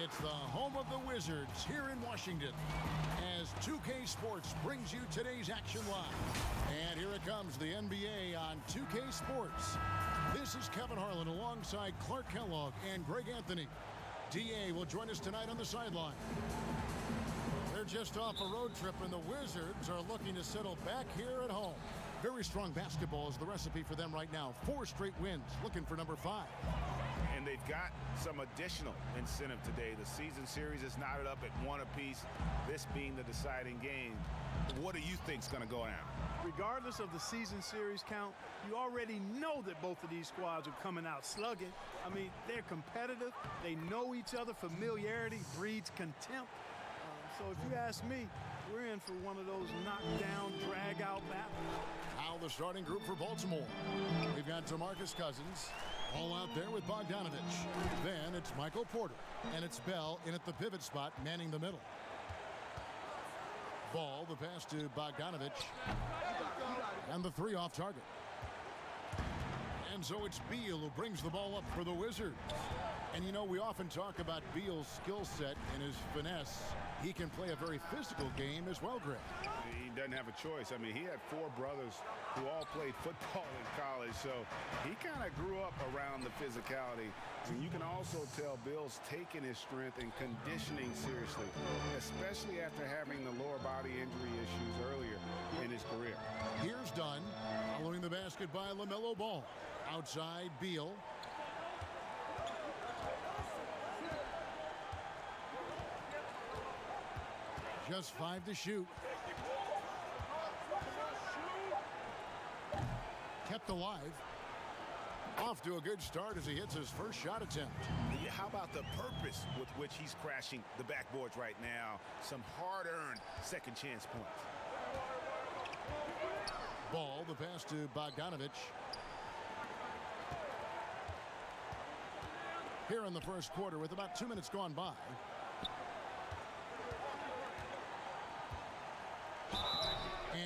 It's the home of the Wizards here in Washington as 2K Sports brings you today's action live. And here it comes, the NBA on 2K Sports. This is Kevin Harlan alongside Clark Kellogg and Greg Anthony. DA will join us tonight on the sideline. They're just off a road trip, and the Wizards are looking to settle back here at home. Very strong basketball is the recipe for them right now. 4 straight wins, looking for number 5. And they've got some additional incentive today. The season series is knotted up at 1 apiece, this being the deciding game. What do you think is going to go down? Regardless of the season series count, you already know that both of these squads are coming out slugging. I mean, they're competitive. They know each other. Familiarity breeds contempt. So if you ask me, we're in for one of those knockdown, drag-out battles. Now the starting group for Baltimore. We've got DeMarcus Cousins all out there with Bogdanovich. Then it's Michael Porter, and it's Bell in at the pivot spot, manning the middle. Ball, the pass to Bogdanovich, and the 3 off target. And so it's Beal who brings the ball up for the Wizards. And you know, we often talk about Beal's skill set and his finesse. He can play a very physical game as well, Greg. He doesn't have a choice. I mean, he had 4 brothers who all played football in college, so he kind of grew up around the physicality. And you can also tell Bill's taking his strength and conditioning seriously, especially after having the lower body injury issues earlier in his career. Here's Dunn, following the basket by LaMelo Ball. Outside, Beal. Just 5 to shoot. Kept alive. Off to a good start as he hits his first shot attempt. How about the purpose with which he's crashing the backboards right now? Some hard-earned second chance points. Ball, the pass to Bogdanovich. Here in the first quarter with about 2 minutes gone by.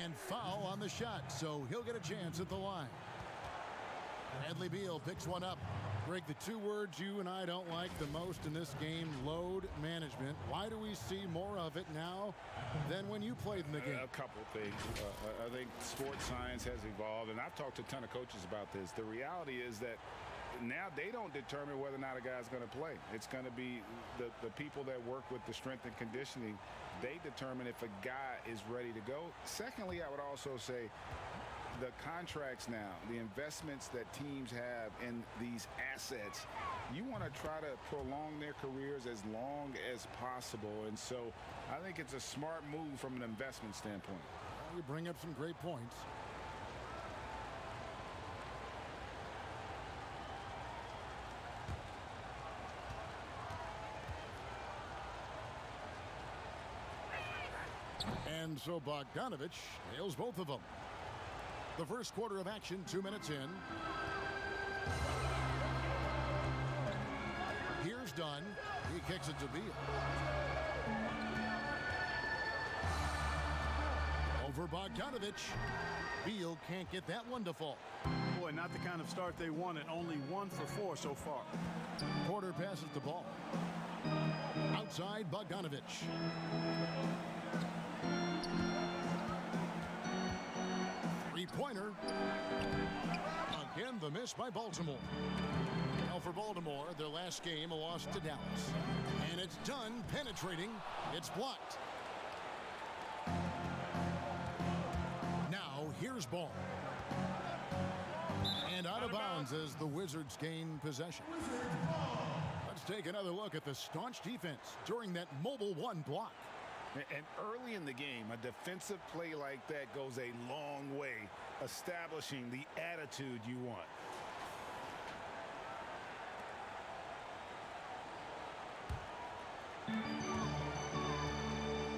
And foul on the shot, so he'll get a chance at the line. Bradley Beal picks one up. Greg, the 2 words you and I don't like the most in this game, load management. Why do we see more of it now than when you played in the game? A couple of things. I think sports science has evolved, and I've talked to a ton of coaches about this. The reality is that now they don't determine whether or not a guy's going to play. It's going to be the people that work with the strength and conditioning. They determine if a guy is ready to go. Secondly, I would also say the contracts now, the investments that teams have in these assets, you want to try to prolong their careers as long as possible. And so I think it's a smart move from an investment standpoint. You bring up some great points. And so Bogdanovich nails both of them. The first quarter of action, 2 minutes in. Here's Dunn. He kicks it to Beal. Over Bogdanovich. Beal can't get that one to fall. Boy, not the kind of start they wanted. Only 1 for 4 so far. Porter passes the ball. Outside Bogdanovich. Three-pointer. Again, the miss by Baltimore. Now for Baltimore, their last game, a loss to Dallas. And it's Dunn penetrating. It's blocked. Now here's Ball. And out of bounds as the Wizards gain possession. Let's take another look at the staunch defense during that mobile 1 block. And early in the game, a defensive play like that goes a long way, establishing the attitude you want.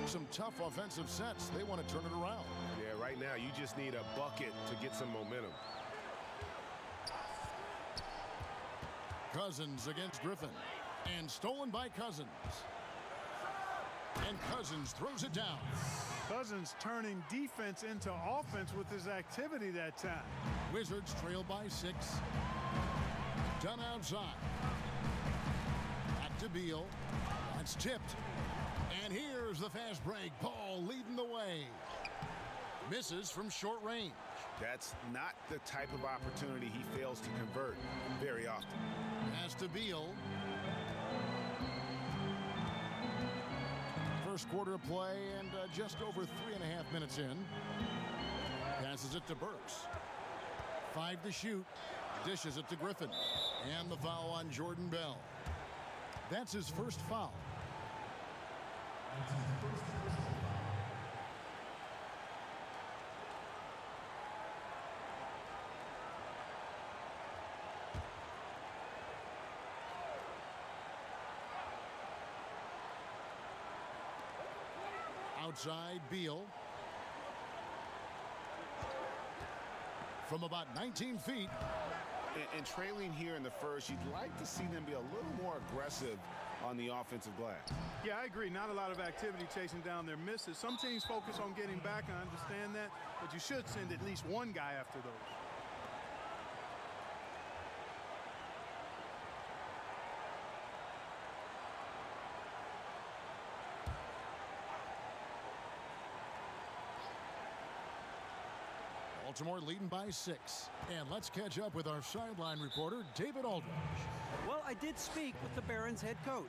Some tough offensive sets. They want to turn it around. Yeah, right now you just need a bucket to get some momentum. Cousins against Griffin. And stolen by Cousins. And Cousins throws it down. Cousins turning defense into offense with his activity that time. Wizards trail by 6. Dunn outside. Back to to Beal. That's tipped. And here's the fast break. Ball leading the way. Misses from short range. That's not the type of opportunity he fails to convert very often. Pass to Beal. First quarter of play and just over 3.5 minutes in. Passes it to Burks. 5 to shoot. Dishes it to Griffin. And the foul on Jordan Bell. That's his first foul. Outside Beal. From about 19 feet. And trailing here in the first, you'd like to see them be a little more aggressive on the offensive glass. Yeah, I agree. Not a lot of activity chasing down their misses. Some teams focus on getting back. I understand that. But you should send at least one guy after those. Baltimore leading by 6. And let's catch up with our sideline reporter, David Aldridge. Well, I did speak with the Barons head coach.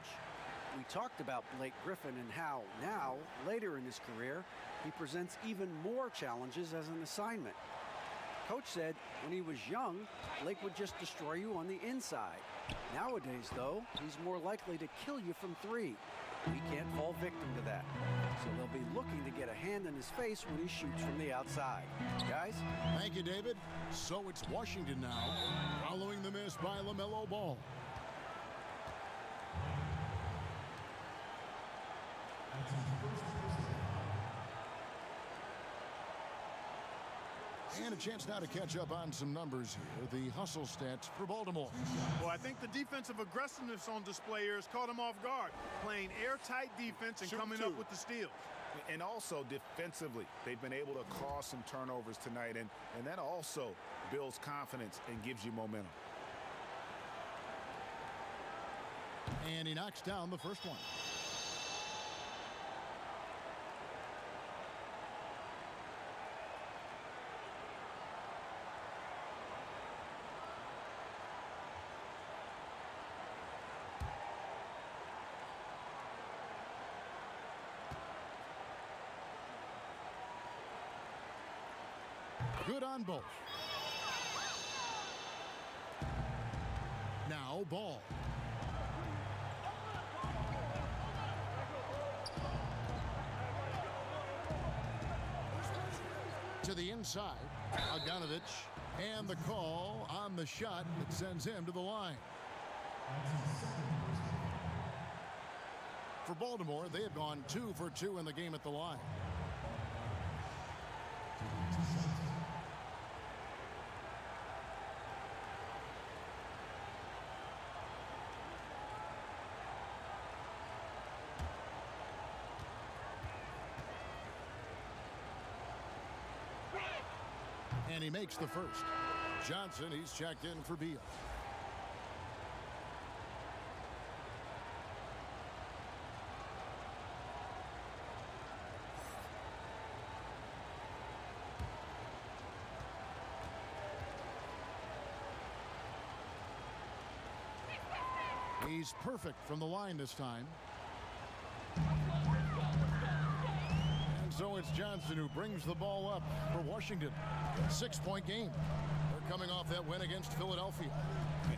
We talked about Blake Griffin and how now, later in his career, he presents even more challenges as an assignment. Coach said when he was young, Blake would just destroy you on the inside. Nowadays, though, he's more likely to kill you from 3. He can't fall victim to that. So they'll be looking to get a hand in his face when he shoots from the outside. Guys? Thank you, David. So it's Washington now, following the miss by LaMelo Ball. And a chance now to catch up on some numbers here. The hustle stats for Baltimore. Well, I think the defensive aggressiveness on display here has caught them off guard. Playing airtight defense and coming up with the steals. And also defensively, they've been able to cause some turnovers tonight. And that also builds confidence and gives you momentum. And he knocks down the first one. Good on both. Now Ball. To the inside, Bogdanovich, and the call on the shot that sends him to the line. For Baltimore, they have gone 2 for 2 in the game at the line. And he makes the first. Johnson, he's checked in for Beal. He's perfect from the line this time. So it's Johnson who brings the ball up for Washington. 6-point game. They're coming off that win against Philadelphia.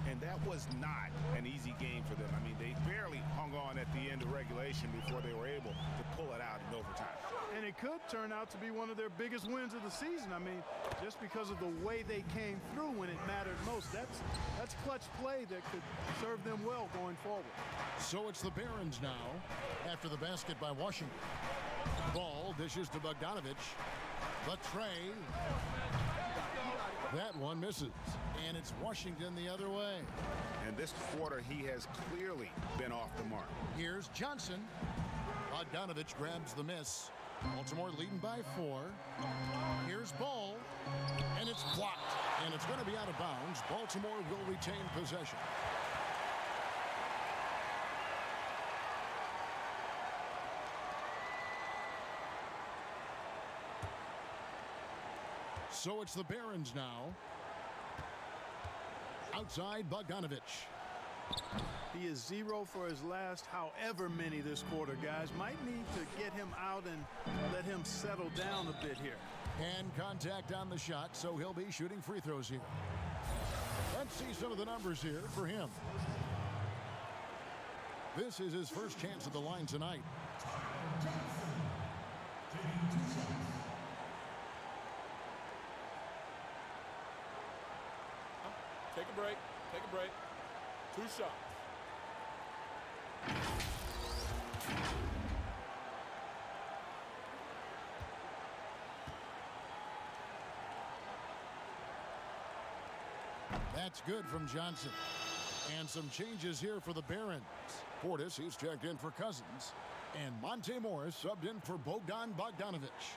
And that was not an easy game for them. I mean, they barely hung on at the end of regulation before they were able to pull it out in overtime. And it could turn out to be one of their biggest wins of the season. I mean, just because of the way they came through when it mattered most. That's clutch play that could serve them well going forward. So it's the Barons now after the basket by Washington. Ball dishes to Bogdanovich. The tray. That one misses. And it's Washington the other way. And this quarter, he has clearly been off the mark. Here's Johnson. Bogdanovich grabs the miss. Baltimore leading by 4. Here's Ball. And it's blocked. And it's going to be out of bounds. Baltimore will retain possession. So it's the Barons now. Outside Bogdanovich. He is 0 for his last however many this quarter, guys. Might need to get him out and let him settle down a bit here. And contact on the shot, so he'll be shooting free throws here. Let's see some of the numbers here for him. This is his first chance at the line tonight. Take a break. Take a break. 2 shots. That's good from Johnson. And some changes here for the Barons. Portis, he's checked in for Cousins. And Monte Morris subbed in for Bogdan Bogdanovich.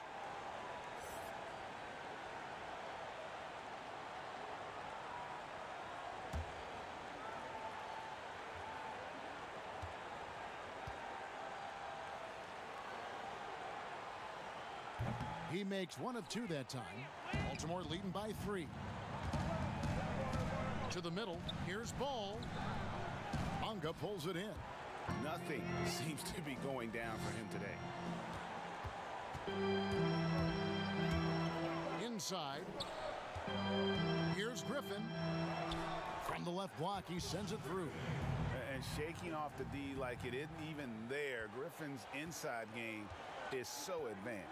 He makes 1 of 2 that time. Baltimore leading by 3. To the middle. Here's Ball. Bonga pulls it in. Nothing seems to be going down for him today. Inside. Here's Griffin. From the left block, he sends it through. And shaking off the D like it isn't even there. Griffin's inside game is so advanced.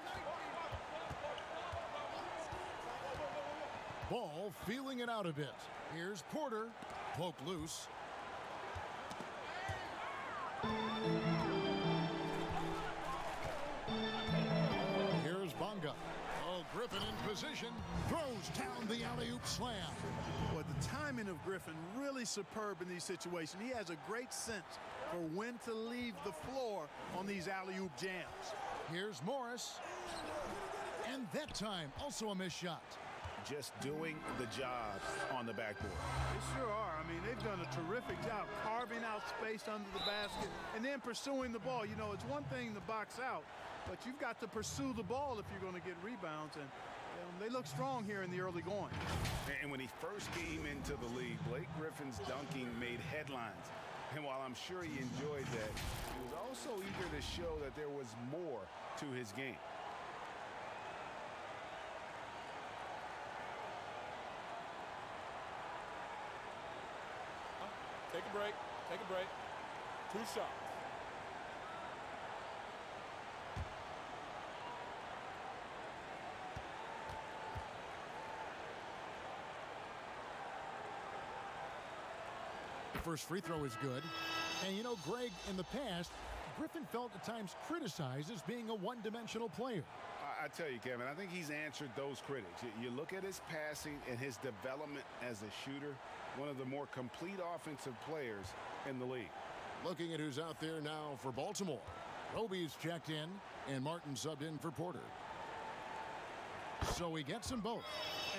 Ball feeling it out a bit. Here's Porter. Poke loose. Here's Bonga. Oh, Griffin in position. Throws down the alley-oop slam. Well, the timing of Griffin really superb in these situations. He has a great sense for when to leave the floor on these alley-oop jams. Here's Morris. And that time, also a missed shot. Just doing the job on the backboard. They sure are. I mean, they've done a terrific job carving out space under the basket and then pursuing the ball. You know, it's one thing to box out, but you've got to pursue the ball if you're going to get rebounds. And they look strong here in the early going. And when he first came into the league, Blake Griffin's dunking made headlines. And while I'm sure he enjoyed that, he was also eager to show that there was more to his game. Take a break. Take a break. 2 shots. First free throw is good. And you know, Greg, in the past, Griffin felt at times criticized as being a one-dimensional player. I tell you, Kevin, I think he's answered those critics. You look at his passing and his development as a shooter, one of the more complete offensive players in the league. Looking at who's out there now for Baltimore. Roby's checked in, and Martin subbed in for Porter. So he gets them both.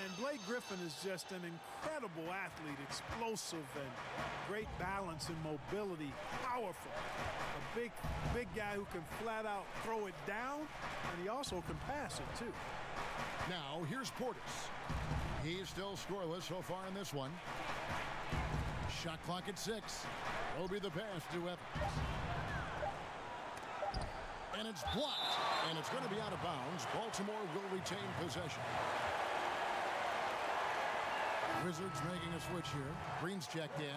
And Blake Griffin is just an incredible athlete, explosive and great balance and mobility, powerful. A big guy who can flat out throw it down, and he also can pass it too. Now here's Portis. He's still scoreless so far in this one. Shot clock at 6. Roby the pass to Evans. And it's blocked. And it's going to be out of bounds. Baltimore will retain possession. Wizards making a switch here. Green's checked in.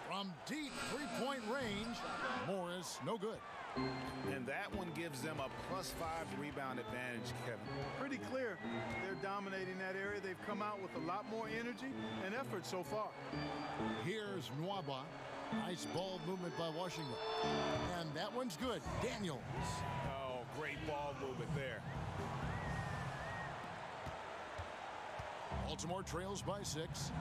From deep three-point range, Morris, no good. And that one gives them a +5 rebound advantage, Kevin. Pretty clear they're dominating that area. They've come out with a lot more energy and effort so far. Here's Nwaba. Nice ball movement by Washington. And that one's good. Daniels. Oh, great ball movement there. Baltimore trails by 6.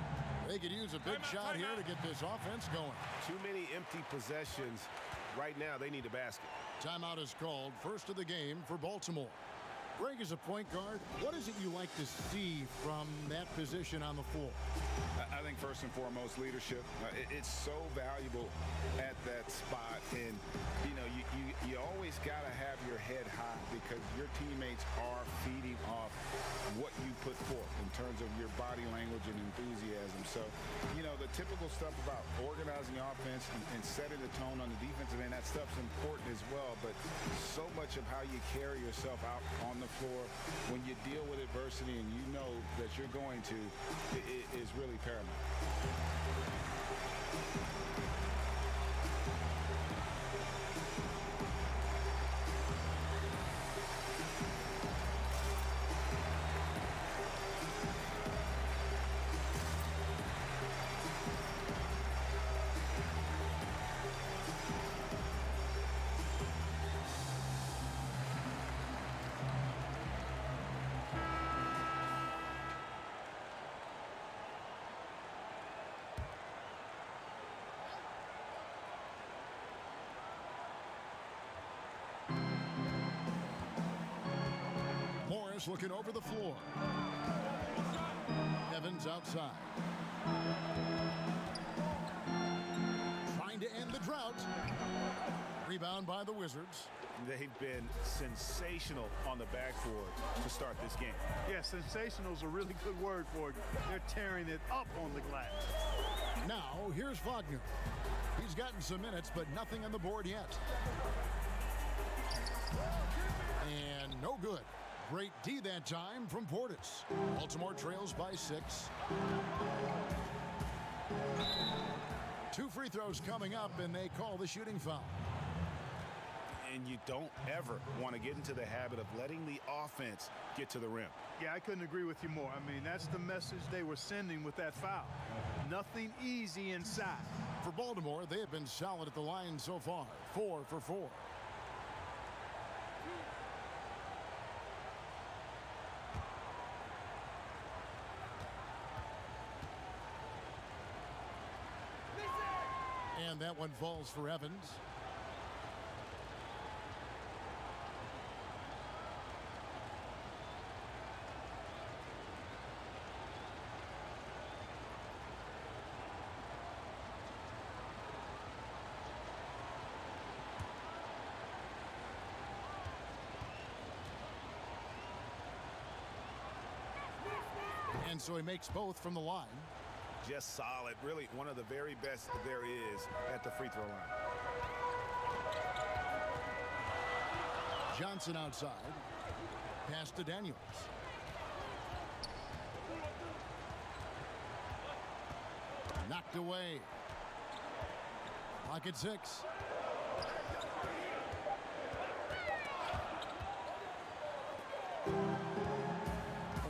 They could use a big shot here to get this offense going. Too many empty possessions. Right now, they need a basket. Timeout is called. First of the game for Baltimore. Greg, as a point guard, what is it you like to see from that position on the floor? I think first and foremost, leadership. It's so valuable at that spot. And, you know, you always got to have your head high because your teammates are feeding off what you put forth in terms of your body language and enthusiasm. So, you know, the typical stuff about organizing offense and setting the tone on the defensive end, that stuff's important as well. But so much of how you carry yourself out on the floor when you deal with adversity and you know that you're going to is really paramount. Morris looking over the floor. Evans outside. Trying to end the drought. Rebound by the Wizards. They've been sensational on the backboard to start this game. Yeah, sensational is a really good word for it. They're tearing it up on the glass. Now, here's Wagner. He's gotten some minutes, but nothing on the board yet. And no good. Great D that time from Portis. Baltimore trails by 6. 2 free throws coming up, and they call the shooting foul. And you don't ever want to get into the habit of letting the offense get to the rim. Yeah, I couldn't agree with you more. I mean, that's the message they were sending with that foul. Nothing easy inside. For Baltimore, they have been solid at the line so far. 4 for 4. And that one falls for Evans. And so he makes both from the line. Just solid. Really one of the very best there is at the free throw line. Johnson outside. Pass to Daniels. Knocked away. Clock at 6.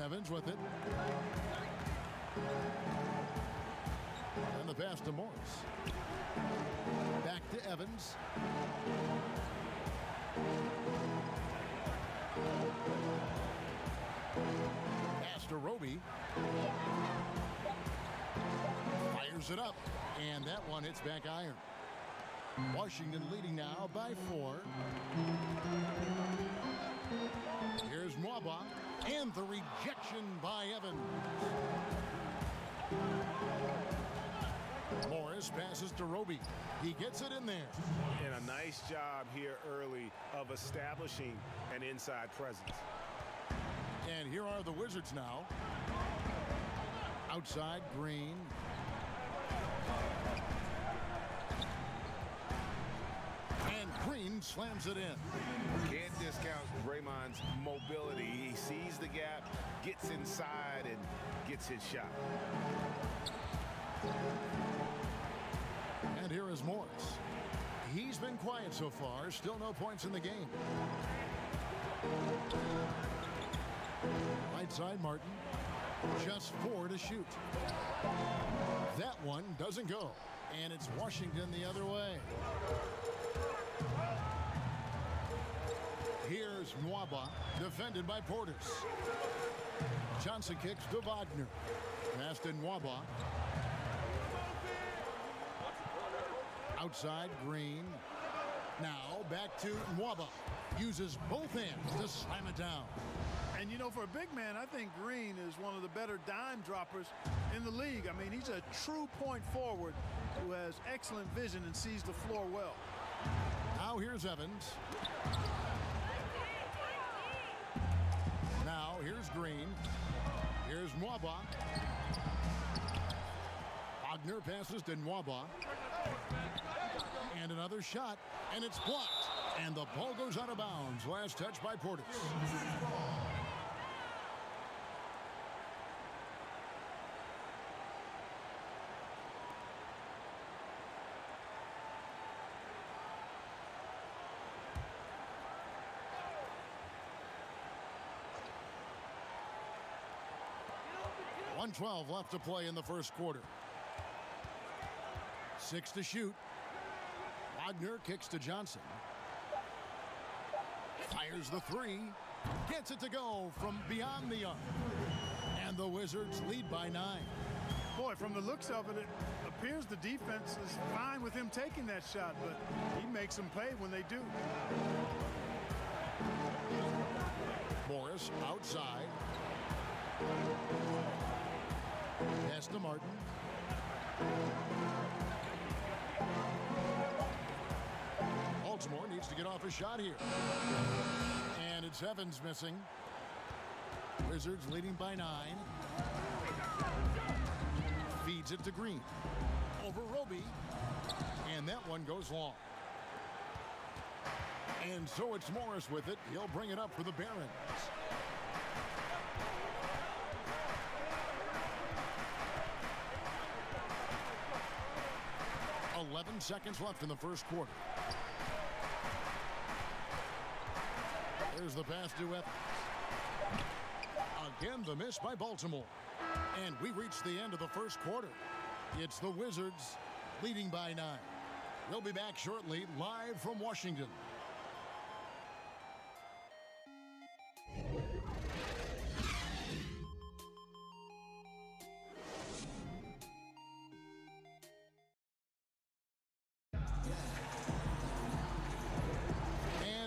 Evans with it. And the pass to Morris. Back to Evans. Pass to Roby. Fires it up. And that one hits back iron. Washington leading now by 4. Here's Mwaba. And the rejection by Evans. Morris passes to Roby. He gets it in there. And a nice job here early of establishing an inside presence. And here are the Wizards now. Outside, Green. And Green slams it in. Can't discount Draymond's mobility. He sees the gap, gets inside, and gets his shot. And here is Morris. He's been quiet so far. Still no points in the game. Right side, Martin. Just 4 to shoot. That one doesn't go. And it's Washington the other way. Here's Mwaba, defended by Portis. Johnson kicks to Wagner. Pass to Mwaba. Outside, Green. Now back to Nwaba. Uses both hands to slam it down. And, you know, for a big man, I think Green is one of the better dime droppers in the league. I mean, he's a true point forward who has excellent vision and sees the floor well. Now here's Evans. Now here's Green. Here's Nwaba. Wagner passes to Nwaba. And another shot, and it's blocked. And the ball goes out of bounds. Last touch by Portis. .112 left to play in the first quarter. 6 to shoot. Wagner kicks to Johnson. Fires the three. Gets it to go from beyond the arc. And the Wizards lead by 9. Boy, from the looks of it, it appears the defense is fine with him taking that shot, but he makes them pay when they do. Morris outside. Pass to Martin. Baltimore needs to get off a shot here. And it's Evans missing. Wizards leading by 9. Feeds it to Green. Over Roby. And that one goes long. And so it's Morris with it. He'll bring it up for the Barons. 11 seconds left in the first quarter. There's the pass to Evans. Again, the miss by Baltimore. And we reach the end of the first quarter. It's the Wizards leading by 9. We'll be back shortly, live from Washington.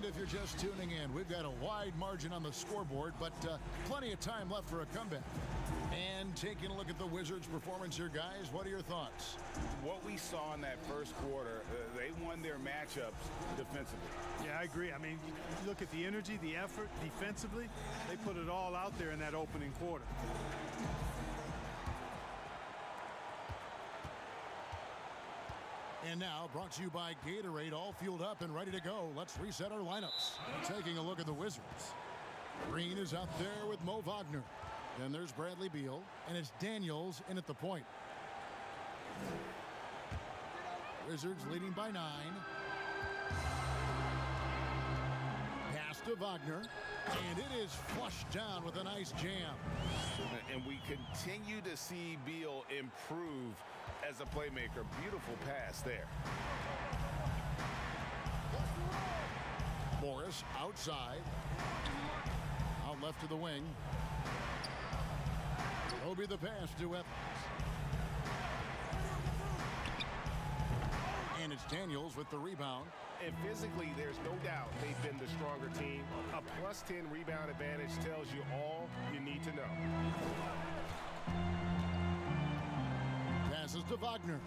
If you're just tuning in, we've got a wide margin on the scoreboard, but plenty of time left for a comeback. And taking a look at the Wizards' performance here, guys, what are your thoughts? What we saw in that first quarter, they won their matchups defensively. Yeah, I agree. I mean, you look at the energy, the effort defensively, they put it all out there in that opening quarter. And now, brought to you by Gatorade, all fueled up and ready to go. Let's reset our lineups. Taking a look at the Wizards. Green is out there with Mo Wagner. Then there's Bradley Beal, and it's Daniels in at the point. Wizards leading by 9. Pass to Wagner, and it is flushed down with a nice jam. And we continue to see Beal improve as a playmaker. Beautiful pass there. Morris outside. Out left to the wing. Roby the pass to Evans. And it's Daniels with the rebound. And physically, there's no doubt they've been the stronger team. A +10 rebound advantage tells you all you need to know. Passes to Wagner.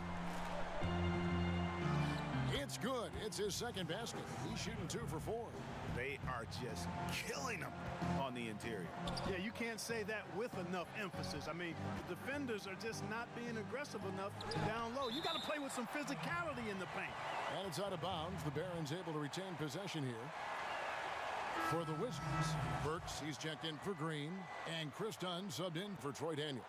It's good. It's his second basket. He's shooting 2 for 4. They are just killing them on the interior. Yeah, you can't say that with enough emphasis. I mean, the defenders are just not being aggressive enough down low. You got to play with some physicality in the paint. And it's out of bounds. The Barons able to retain possession here. For the Wizards, Burks, he's checked in for Green, and Chris Dunn subbed in for Troy Daniels.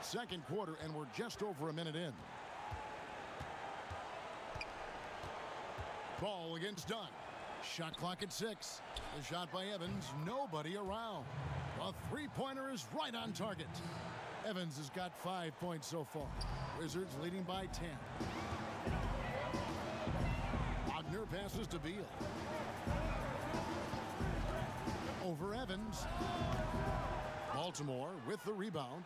Second quarter, and we're just over a minute in. Ball against Dunn. Shot clock at 6. The shot by Evans, nobody around. A three-pointer is right on target. Evans has got 5 points so far. Wizards leading by 10. Wagner passes to Beal. Evans. Baltimore with the rebound.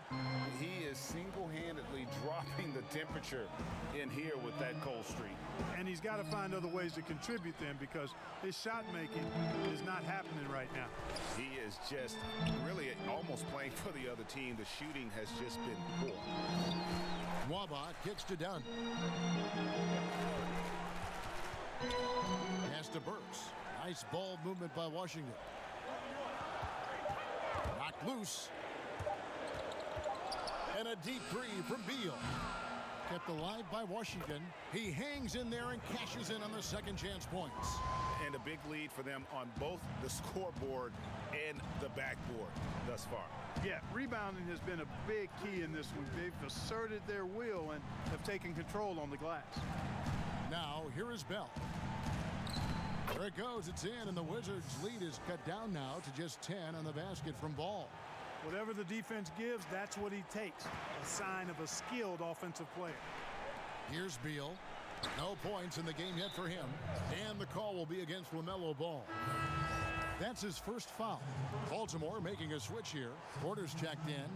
He is single-handedly dropping the temperature in here with that cold streak. And he's got to find other ways to contribute then, because his shot making is not happening right now. He is just really almost playing for the other team. The shooting has just been poor. Waba kicks to Dunn. Pass to Burks. Nice ball movement by Washington. Knocked loose. And a deep three from Beal. Kept alive by Washington. He hangs in there and cashes in on the second chance points. And a big lead for them on both the scoreboard and the backboard thus far. Yeah, rebounding has been a big key in this one. They've asserted their will and have taken control on the glass. Now, here is Bell. There it goes. It's in, and the Wizards' lead is cut down now to just 10 on the basket from Ball. Whatever the defense gives, that's what he takes. A sign of a skilled offensive player. Here's Beal. No points in the game yet for him. And the call will be against LaMelo Ball. That's his first foul. Baltimore making a switch here. Porter's checked in.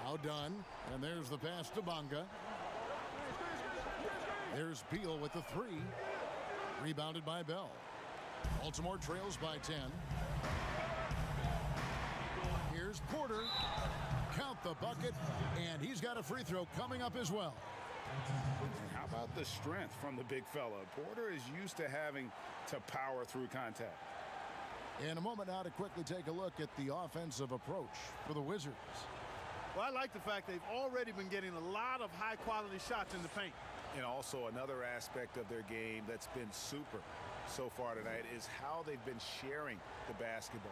Now done. And there's the pass to Bonga. There's Beal with the three. Rebounded by Bell. Baltimore trails by 10. Here's Porter. Count the bucket. And he's got a free throw coming up as well. How about the strength from the big fella? Porter is used to having to power through contact. In a moment now to quickly take a look at the offensive approach for the Wizards. Well, I like the fact they've already been getting a lot of high-quality shots in the paint. And also another aspect of their game that's been super so far tonight is how they've been sharing the basketball.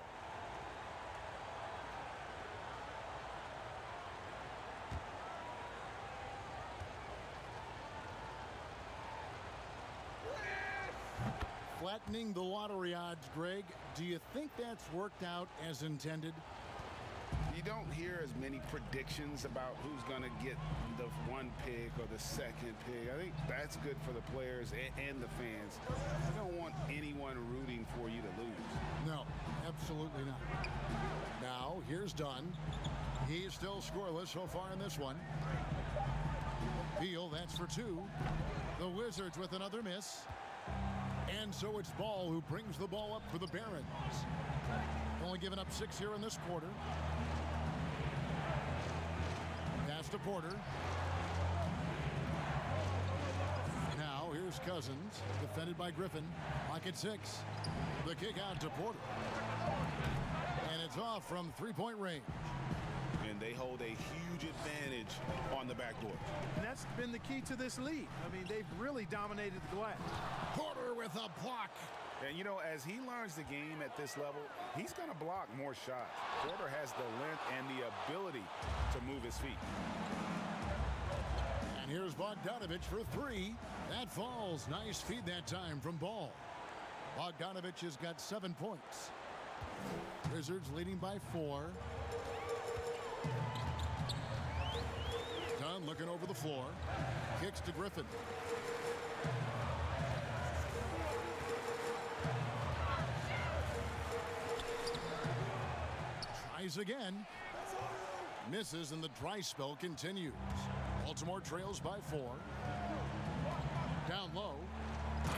Flattening the lottery odds, Greg. Do you think that's worked out as intended? You don't hear as many predictions about who's going to get the one pick or the second pick. I think that's good for the players and the fans. I don't want anyone rooting for you to lose. No, absolutely not. Now, here's Dunn. He's still scoreless so far in this one. Beal, that's for two. The Wizards with another miss. And so it's Ball who brings the ball up for the Barons. Only given up 6 here in this quarter. Pass to Porter. Now here's Cousins, defended by Griffin. Lock at 6. The kick out to Porter. And it's off from three-point range. And they hold a huge advantage on the backboard. And that's been the key to this lead. I mean, they've really dominated the glass. Porter with a block. And, you know, as he learns the game at this level, he's going to block more shots. Porter has the length and the ability to move his feet. And here's Bogdanovich for three. That falls. Nice feed that time from Ball. Bogdanovich has got 7 points. Wizards leading by 4. Dunn looking over the floor. Kicks to Griffin. Tries again. Misses, and the dry spell continues. Baltimore trails by 4. Down low.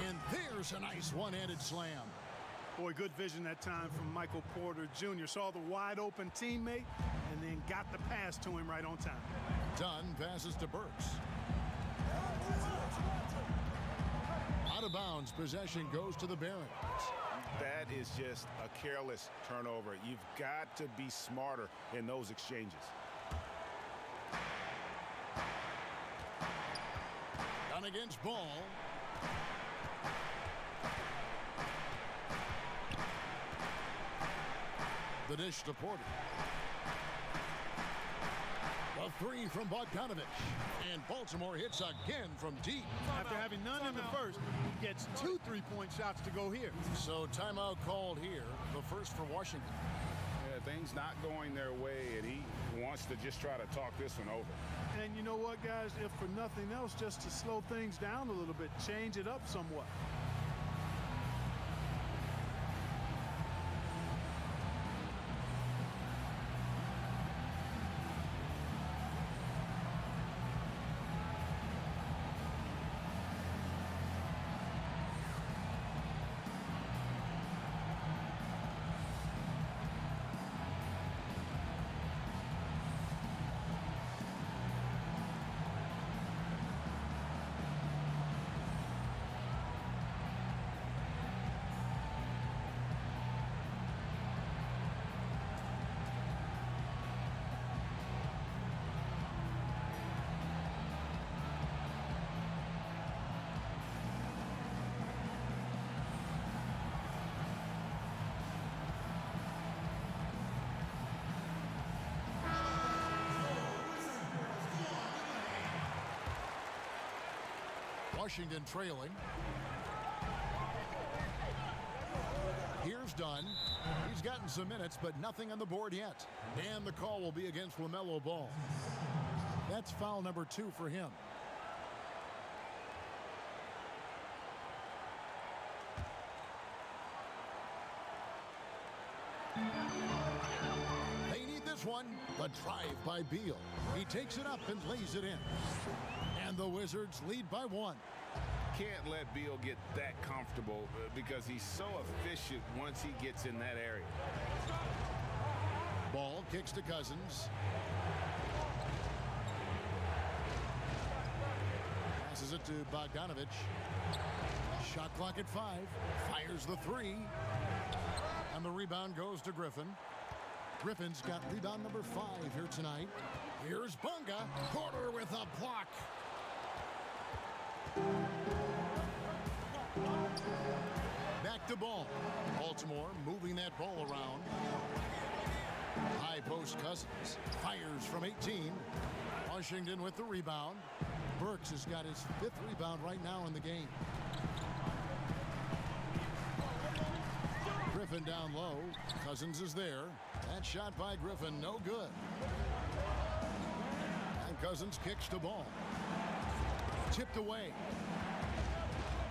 And there's a nice one-handed slam. Boy, good vision that time from Michael Porter Jr. Saw the wide open teammate and then got the pass to him right on time. Dunn passes to Burks. Out of bounds, possession goes to the Barons. That is just a careless turnover. You've got to be smarter in those exchanges. Dunn against Ball. The dish to Porter. A three from Bogdanovich. And Baltimore hits again from deep. After having none in the first, he gets 2 3-point shots to go here. So timeout called here. The first for Washington. Yeah, things not going their way, and he wants to just try to talk this one over. And you know what, guys? If for nothing else, just to slow things down a little bit, change it up somewhat. Washington trailing. Here's Dunn. He's gotten some minutes, but nothing on the board yet. And the call will be against LaMelo Ball. That's foul number 2 for him. They need this one. The drive by Beal. He takes it up and lays it in. And the Wizards lead by 1. Can't let Beal get that comfortable because he's so efficient once he gets in that area. Ball kicks to Cousins. Passes it to Bogdanovich. Shot clock at 5. Fires the 3. And the rebound goes to Griffin. Griffin's got rebound number 5 here tonight. Here's Bunga. Porter with a block. Back to Ball. Baltimore moving that ball around. High post Cousins. Fires from 18. Washington with the rebound. Burks has got his 5th rebound right now in the game. Griffin down low. Cousins is there. That shot by Griffin, no good. And Cousins kicks to Ball. Tipped away.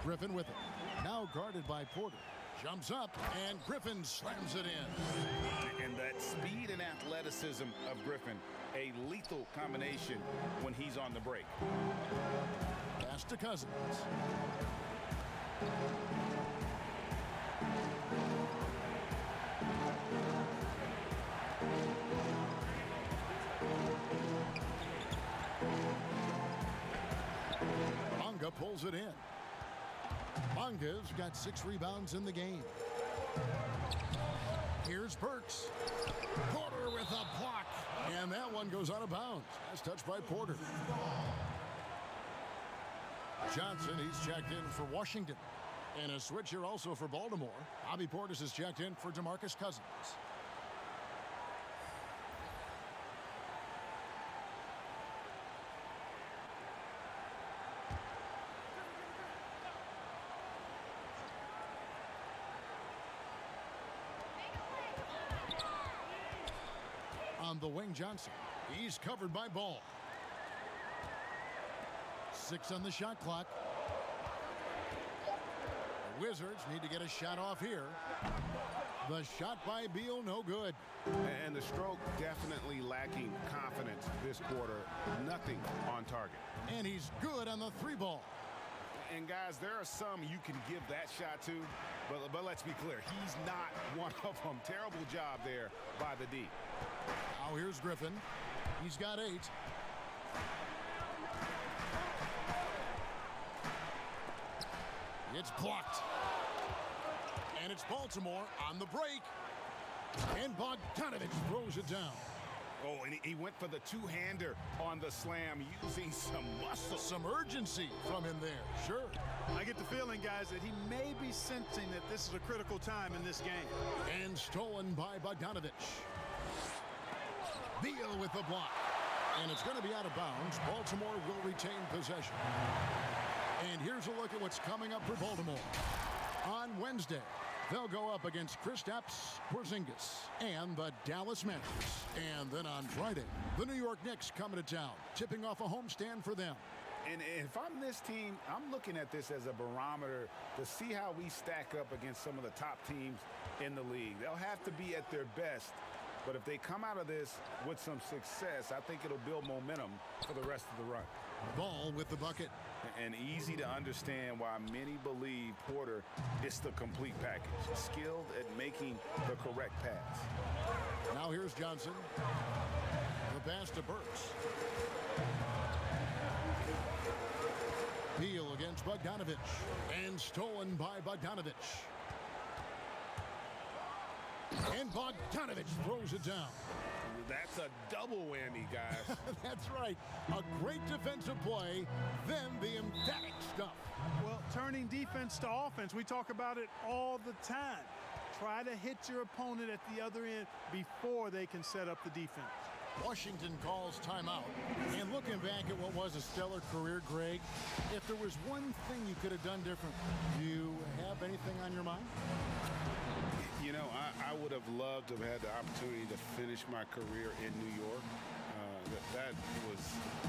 Griffin with it. Now guarded by Porter. Jumps up, and Griffin slams it in. And that speed and athleticism of Griffin, a lethal combination when he's on the break. Pass to Cousins. Bunga pulls it in. Bunga's got 6 rebounds in the game. Here's Burks. Porter with a block. And that one goes out of bounds. That's touched by Porter. Johnson, he's checked in for Washington. And a switch here also for Baltimore. Bobby Portis is checked in for DeMarcus Cousins. On the wing, Johnson. He's covered by Ball. 6 on the shot clock. The Wizards need to get a shot off here. The shot by Beal, no good. And the stroke definitely lacking confidence this quarter. Nothing on target. And he's good on the 3 ball. And guys, there are some you can give that shot to, but let's be clear, he's not one of them. Terrible job there by the D. Now here's Griffin. He's got 8. It's blocked. And it's Baltimore on the break. And Bogdanovich throws it down. Oh, and he went for the two-hander on the slam, using some muscle. Some urgency from him there, sure. I get the feeling, guys, that he may be sensing that this is a critical time in this game. And stolen by Bogdanovich. Beal with the block. And it's going to be out of bounds. Baltimore will retain possession. And here's a look at what's coming up for Baltimore. On Wednesday, They'll go up against Kristaps Porzingis and the Dallas Mavericks. And then on Friday, the New York Knicks coming to town, tipping off a homestand for them. And if I'm this team, I'm looking at this as a barometer to see how we stack up against some of the top teams in the league. They'll have to be at their best, but if they come out of this with some success, I think it'll build momentum for the rest of the run. Ball with the bucket. And easy to understand why many believe Porter is the complete package, skilled at making the correct pass. Now here's Johnson. The pass to Burks. Beal against Bogdanovich. And stolen by Bogdanovich. And Bogdanovich throws it down. That's a double whammy, guys. That's right. A great defensive play, then the emphatic stuff. Well, turning defense to offense, we talk about it all the time. Try to hit your opponent at the other end before they can set up the defense. Washington calls timeout. And looking back at what was a stellar career, Greg, if there was one thing you could have done different, do you have anything on your mind? You know, I would have loved to have had the opportunity to finish my career in New York. That was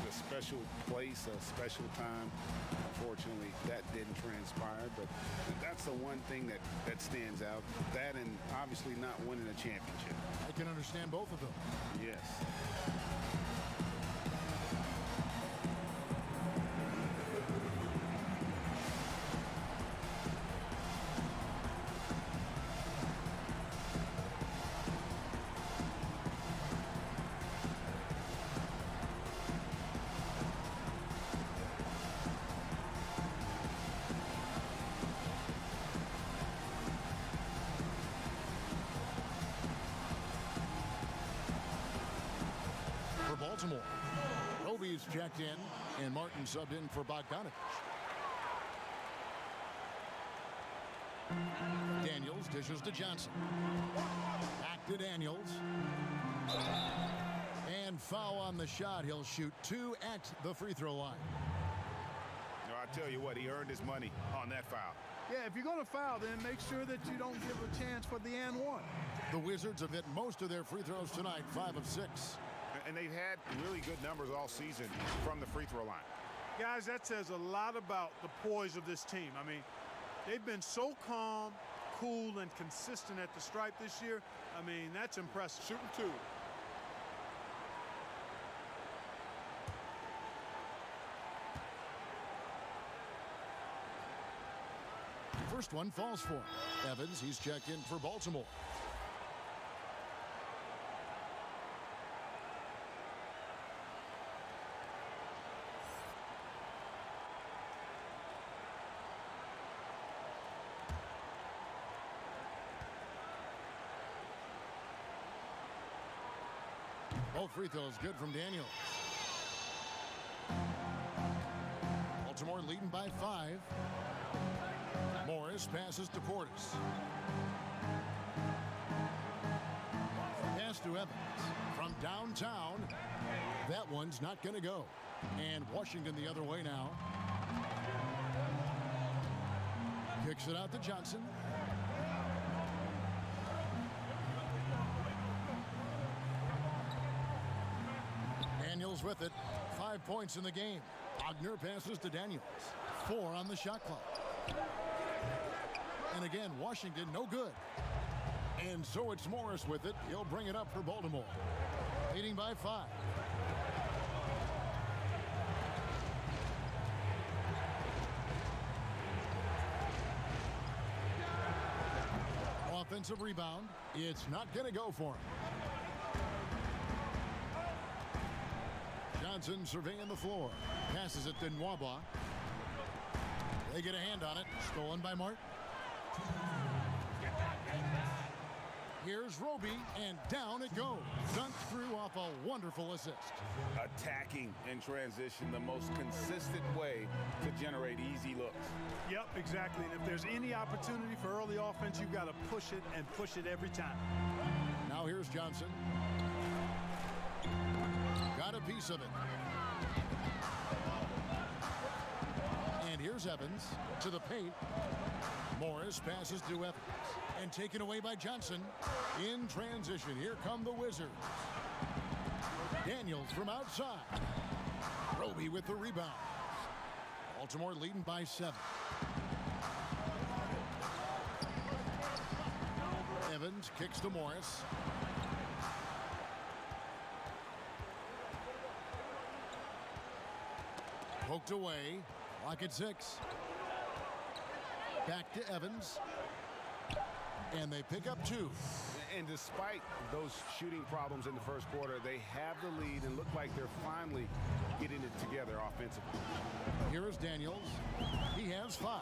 a special place, a special time. Unfortunately, that didn't transpire, but that's the one thing that stands out. That and obviously not winning a championship. I can understand both of them. Yes. Baltimore. Roby's checked in, and Martin subbed in for Bogdanovich. Daniels dishes to Johnson. Back to Daniels. And foul on the shot. He'll shoot 2 at the free throw line. No, I tell you what, he earned his money on that foul. Yeah, if you're going to foul, then make sure that you don't give a chance for the and one. The Wizards have hit most of their free throws tonight, 5 of 6. And they've had really good numbers all season from the free throw line. Guys, that says a lot about the poise of this team. I mean, they've been so calm, cool, and consistent at the stripe this year. I mean, that's impressive. Shooting 2. First one falls for him. Evans, he's checked in for Baltimore. Both free throws good from Daniels. Baltimore leading by 5. Morris passes to Portis. Pass to Evans from downtown. That one's not going to go. And Washington the other way now. Kicks it out to Johnson. Daniels with it. 5 points in the game. Ogner passes to Daniels. 4 on the shot clock. And again, Washington no good. And so it's Morris with it. He'll bring it up for Baltimore. Leading by 5. Offensive rebound. It's not going to go for him. Johnson surveying the floor. Passes it to Nwaba. They get a hand on it. Stolen by Martin. Here's Roby, and down it goes. Dunked through off a wonderful assist. Attacking in transition, the most consistent way to generate easy looks. Yep, exactly. And if there's any opportunity for early offense, you've got to push it and push it every time. Now here's Johnson. Got a piece of it. And here's Evans to the paint. Morris passes to Evans. And taken away by Johnson. In transition, here come the Wizards. Daniels from outside. Roby with the rebound. Baltimore leading by 7. Evans kicks to Morris. Poked away. Lock at 6. Back to Evans. And they pick up 2. And despite those shooting problems in the first quarter, they have the lead and look like they're finally getting it together offensively. Here is Daniels. He has 5.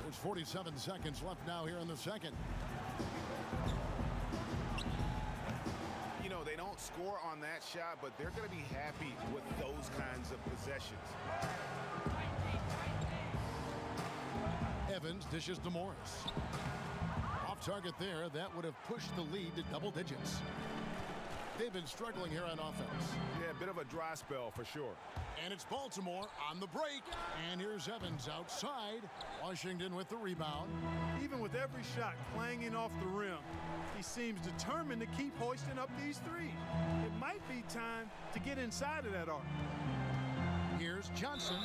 There's 47 seconds left now here in the second. You know, they don't score on that shot, but they're going to be happy with those kinds of possessions. Evans dishes to Morris. Off target there. That would have pushed the lead to double digits. They've been struggling here on offense. Yeah, a bit of a dry spell for sure. And it's Baltimore on the break. And here's Evans outside. Washington with the rebound. Even with every shot clanging off the rim, he seems determined to keep hoisting up these threes. It might be time to get inside of that arc. Here's Johnson.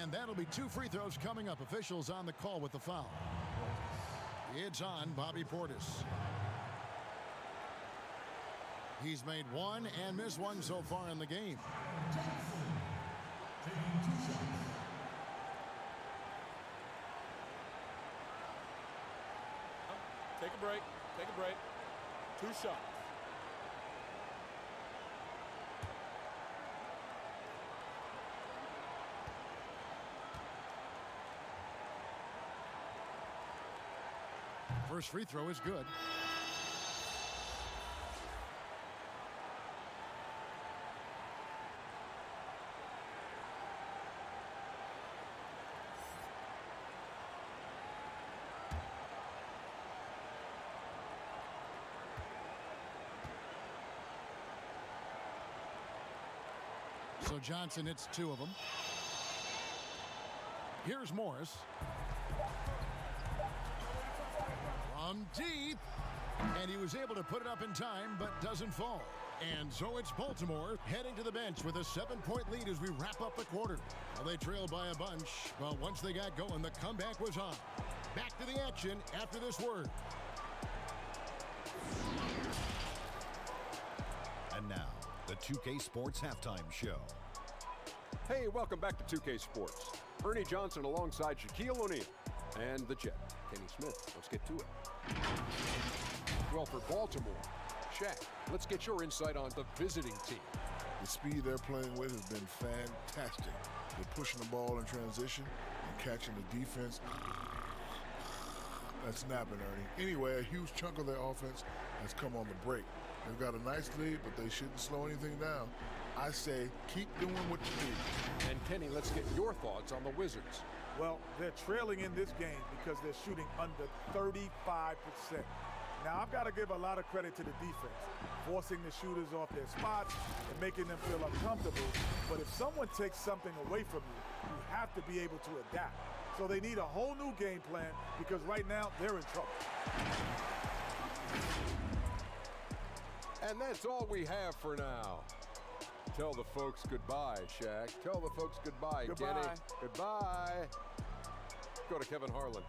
And that'll be 2 free throws coming up. Officials on the call with the foul. It's on Bobby Portis. He's made 1 and missed 1 so far in the game. Take a break. Take a break. 2 shots. First free throw is good. So Johnson hits 2 of them. Here's Morris. From deep. And he was able to put it up in time, but doesn't fall. And so it's Baltimore heading to the bench with a 7-point lead as we wrap up the quarter. Well, they trailed by a bunch, but once they got going, the comeback was on. Back to the action after this word. And now, the 2K Sports Halftime Show. Hey, welcome back to 2K Sports. Ernie Johnson alongside Shaquille O'Neal and the Jet, Kenny Smith. Let's get to it. Well, for Baltimore, Shaq, let's get your insight on the visiting team. The speed they're playing with has been fantastic. They're pushing the ball in transition and catching the defense. That's snapping, Ernie. Anyway, a huge chunk of their offense has come on the break. They've got a nice lead, but they shouldn't slow anything down. I say keep doing what you do. And Kenny, let's get your thoughts on the Wizards. Well, they're trailing in this game because they're shooting under 35%. Now, I've got to give a lot of credit to the defense, forcing the shooters off their spots and making them feel uncomfortable. But if someone takes something away from you, you have to be able to adapt. So they need a whole new game plan because right now they're in trouble. And that's all we have for now. Tell the folks goodbye, Shaq. Tell the folks goodbye, Goodbye. Kenny. Goodbye. Go to Kevin Harlan.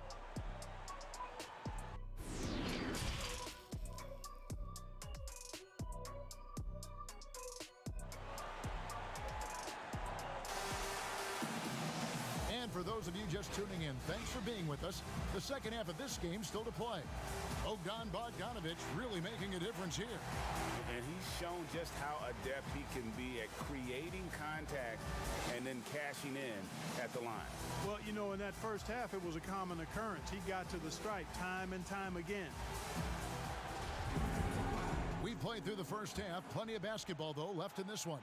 And for those of you just tuning in, thanks for being with us. The second half of this game still to play. Bogdanovich really making a difference here. And he's shown just how adept he can be at creating contact and then cashing in at the line. Well, you know, in that first half, it was a common occurrence. He got to the stripe time and time again. We played through the first half. Plenty of basketball, though, left in this one.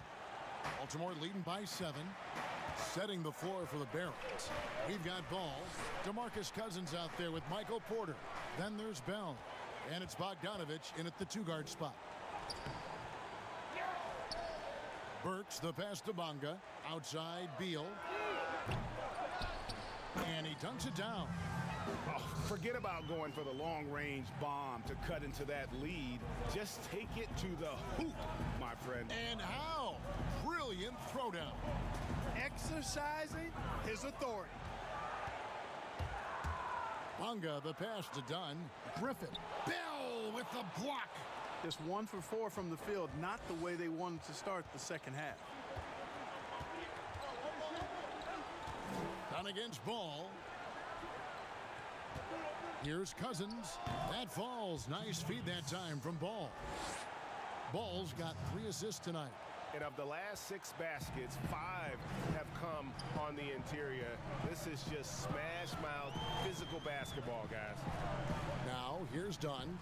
Baltimore leading by 7. Setting the floor for the Barons. We've got Ball. DeMarcus Cousins out there with Michael Porter. Then there's Bell. And it's Bogdanovich in at the 2-guard spot. Burks the pass to Bonga. Outside Beal. And he dunks it down. Oh, forget about going for the long-range bomb to cut into that lead. Just take it to the hoop, my friend. And how? Brilliant throwdown. Exercising his authority. Bonga the pass to Dunn. Griffin. Bell with the block. Just 1 for 4 from the field, not the way they wanted to start the second half. Down against Ball. Here's Cousins. That falls. Nice feed that time from Ball. Ball's got 3 assists tonight. And of the last 6 baskets, 5 have come on the interior. This is just smash-mouth physical basketball, guys. Now, here's Dunn.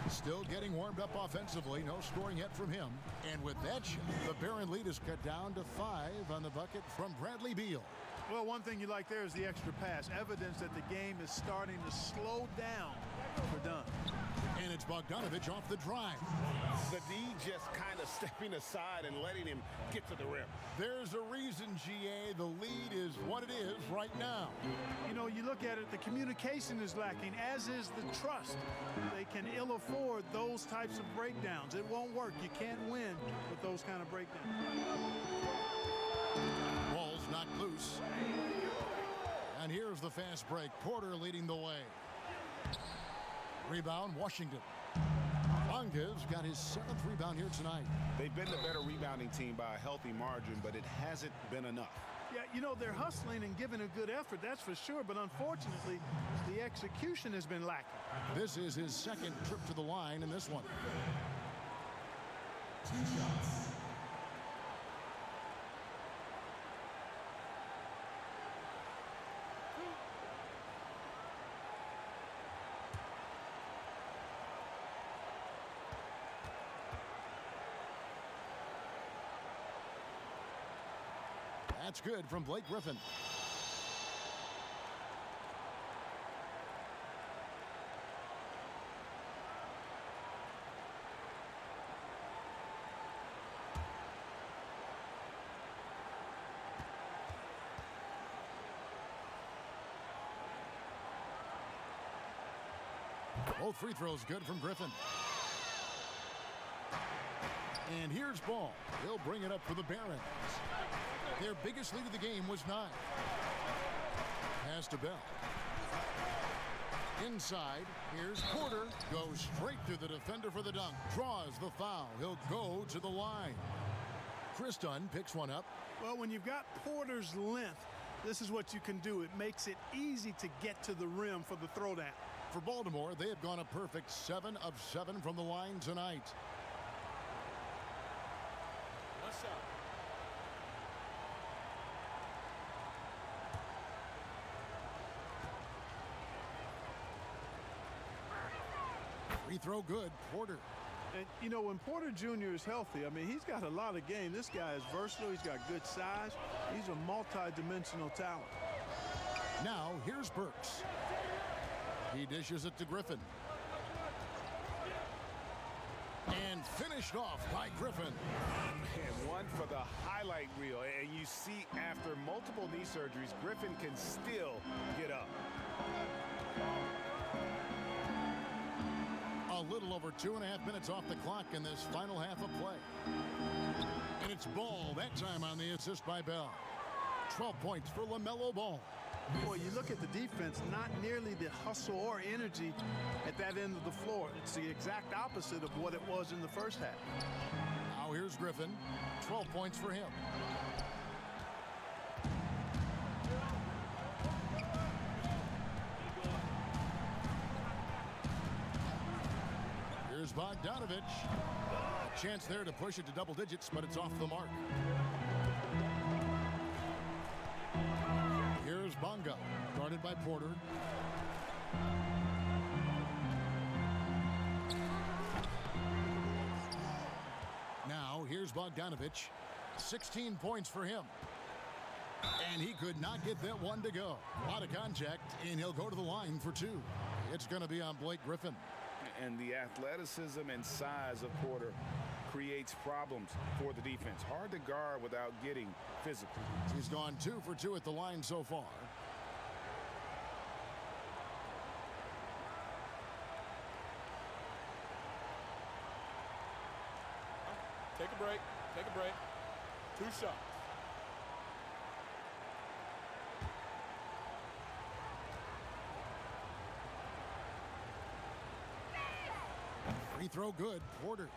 Still getting warmed up offensively. No scoring yet from him. And with that shot, the Barron lead is cut down to 5 on the bucket from Bradley Beal. Well, one thing you like there is the extra pass. Evidence that the game is starting to slow down for Dunn. And it's Bogdanovich off the drive. The D just kind of stepping aside and letting him get to the rim. There's a reason, GA. The lead is what it is right now. You know, you look at it, the communication is lacking, as is the trust. They can ill afford those types of breakdowns. It won't work. You can't win with those kind of breakdowns. Ball's knocked loose. And here's the fast break. Porter leading the way. Rebound, Washington. Bonga's got his 7th rebound here tonight. They've been the better rebounding team by a healthy margin, but it hasn't been enough. Yeah, you know, they're hustling and giving a good effort, that's for sure, but unfortunately, the execution has been lacking. This is his 2nd trip to the line in this one. 2 shots. That's good from Blake Griffin. Both free throws good from Griffin. And here's Ball. He'll bring it up for the Barons. Their biggest lead of the game was 9. Pass to Bell. Inside, here's Porter. Goes straight through the defender for the dunk. Draws the foul. He'll go to the line. Chris Dunn picks one up. Well, when you've got Porter's length, this is what you can do. It makes it easy to get to the rim for the throwdown. For Baltimore, they have gone a perfect 7 of 7 from the line tonight. Let's shot. Free throw good, Porter. And, you know, when Porter Jr. is healthy, I mean, he's got a lot of game. This guy is versatile. He's got good size. He's a multi-dimensional talent. Now, here's Burks. He dishes it to Griffin. And finished off by Griffin. And one for the highlight reel. And you see after multiple knee surgeries, Griffin can still get up. A little over 2.5 minutes off the clock in this final half of play. And it's Ball, that time on the assist by Bell. 12 points for LaMelo Ball. Boy, you look at the defense, not nearly the hustle or energy at that end of the floor. It's the exact opposite of what it was in the first half. Now here's Griffin. 12 points for him. Here's Bogdanovich. A chance there to push it to double digits, but it's off the mark. Here's Bonga, guarded by Porter. Now, here's Bogdanovich. 16 points for him. And he could not get that one to go. A lot of contact, and he'll go to the line for 2. It's going to be on Blake Griffin. And the athleticism and size of Porter creates problems for the defense. Hard to guard without getting physical. He's gone 2 for 2 at the line so far. Take a break. Take a break. 2 shots. Free throw good. Porter.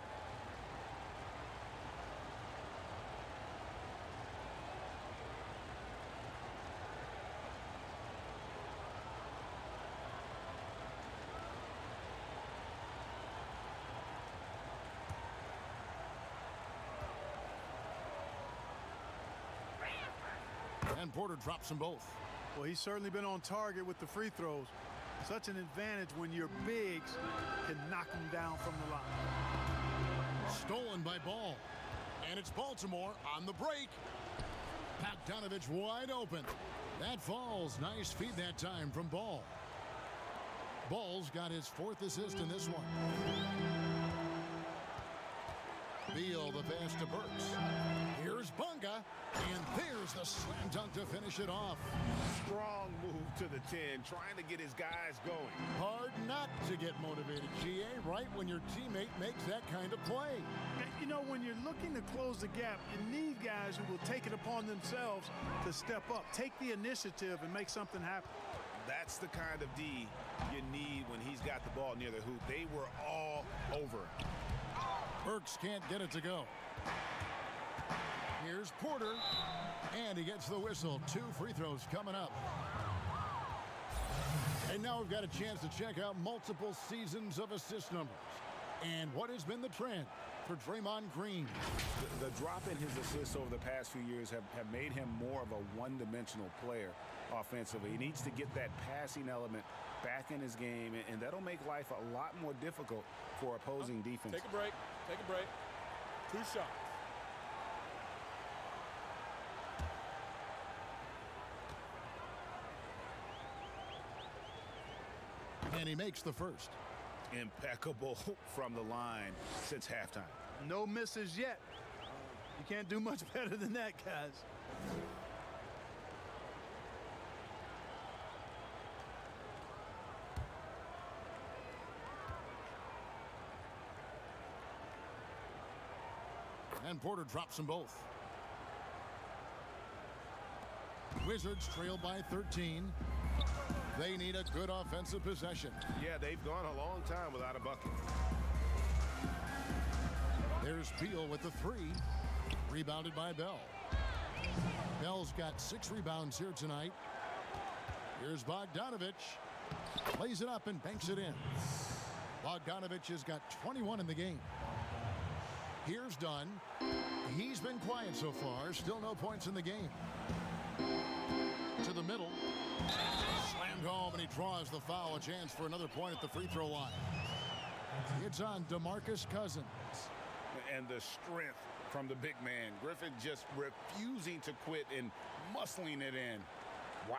And Porter drops them both. Well, he's certainly been on target with the free throws. Such an advantage when your bigs can knock them down from the line. Stolen by Ball. And it's Baltimore on the break. Bogdanovich wide open. That falls. Nice feed that time from Ball. Ball's got his 4th assist in this one. Beal the pass to Burks. Here's Bunga. And there's the slam dunk to finish it off. Strong move to the 10, trying to get his guys going. Hard not to get motivated, GA, right when your teammate makes that kind of play. You know, when you're looking to close the gap, you need guys who will take it upon themselves to step up, take the initiative, and make something happen. That's the kind of D you need when he's got the ball near the hoop. They were all over. Burks can't get it to go. Here's Porter, and he gets the whistle. 2 free throws coming up. And now we've got a chance to check out multiple seasons of assist numbers. And what has been the trend for Draymond Green? The drop in his assists over the past few years have made him more of a one-dimensional player offensively. He needs to get that passing element back in his game, and that'll make life a lot more difficult for opposing defense. Take a break. Take a break. 2 shots. And he makes the first. Impeccable from the line since halftime. No misses yet. You can't do much better than that, guys. And Porter drops them both. Wizards trail by 13. They need a good offensive possession. Yeah, they've gone a long time without a bucket. There's Beal with the 3. Rebounded by Bell. Bell's got 6 rebounds here tonight. Here's Bogdanovich. Plays it up and banks it in. Bogdanovich has got 21 in the game. Here's Dunn. He's been quiet so far. Still no points in the game. To the middle. Slammed home, and he draws the foul. A chance for another point at the free throw line. It's on DeMarcus Cousins. And the strength from the big man. Griffin just refusing to quit and muscling it in. Wow.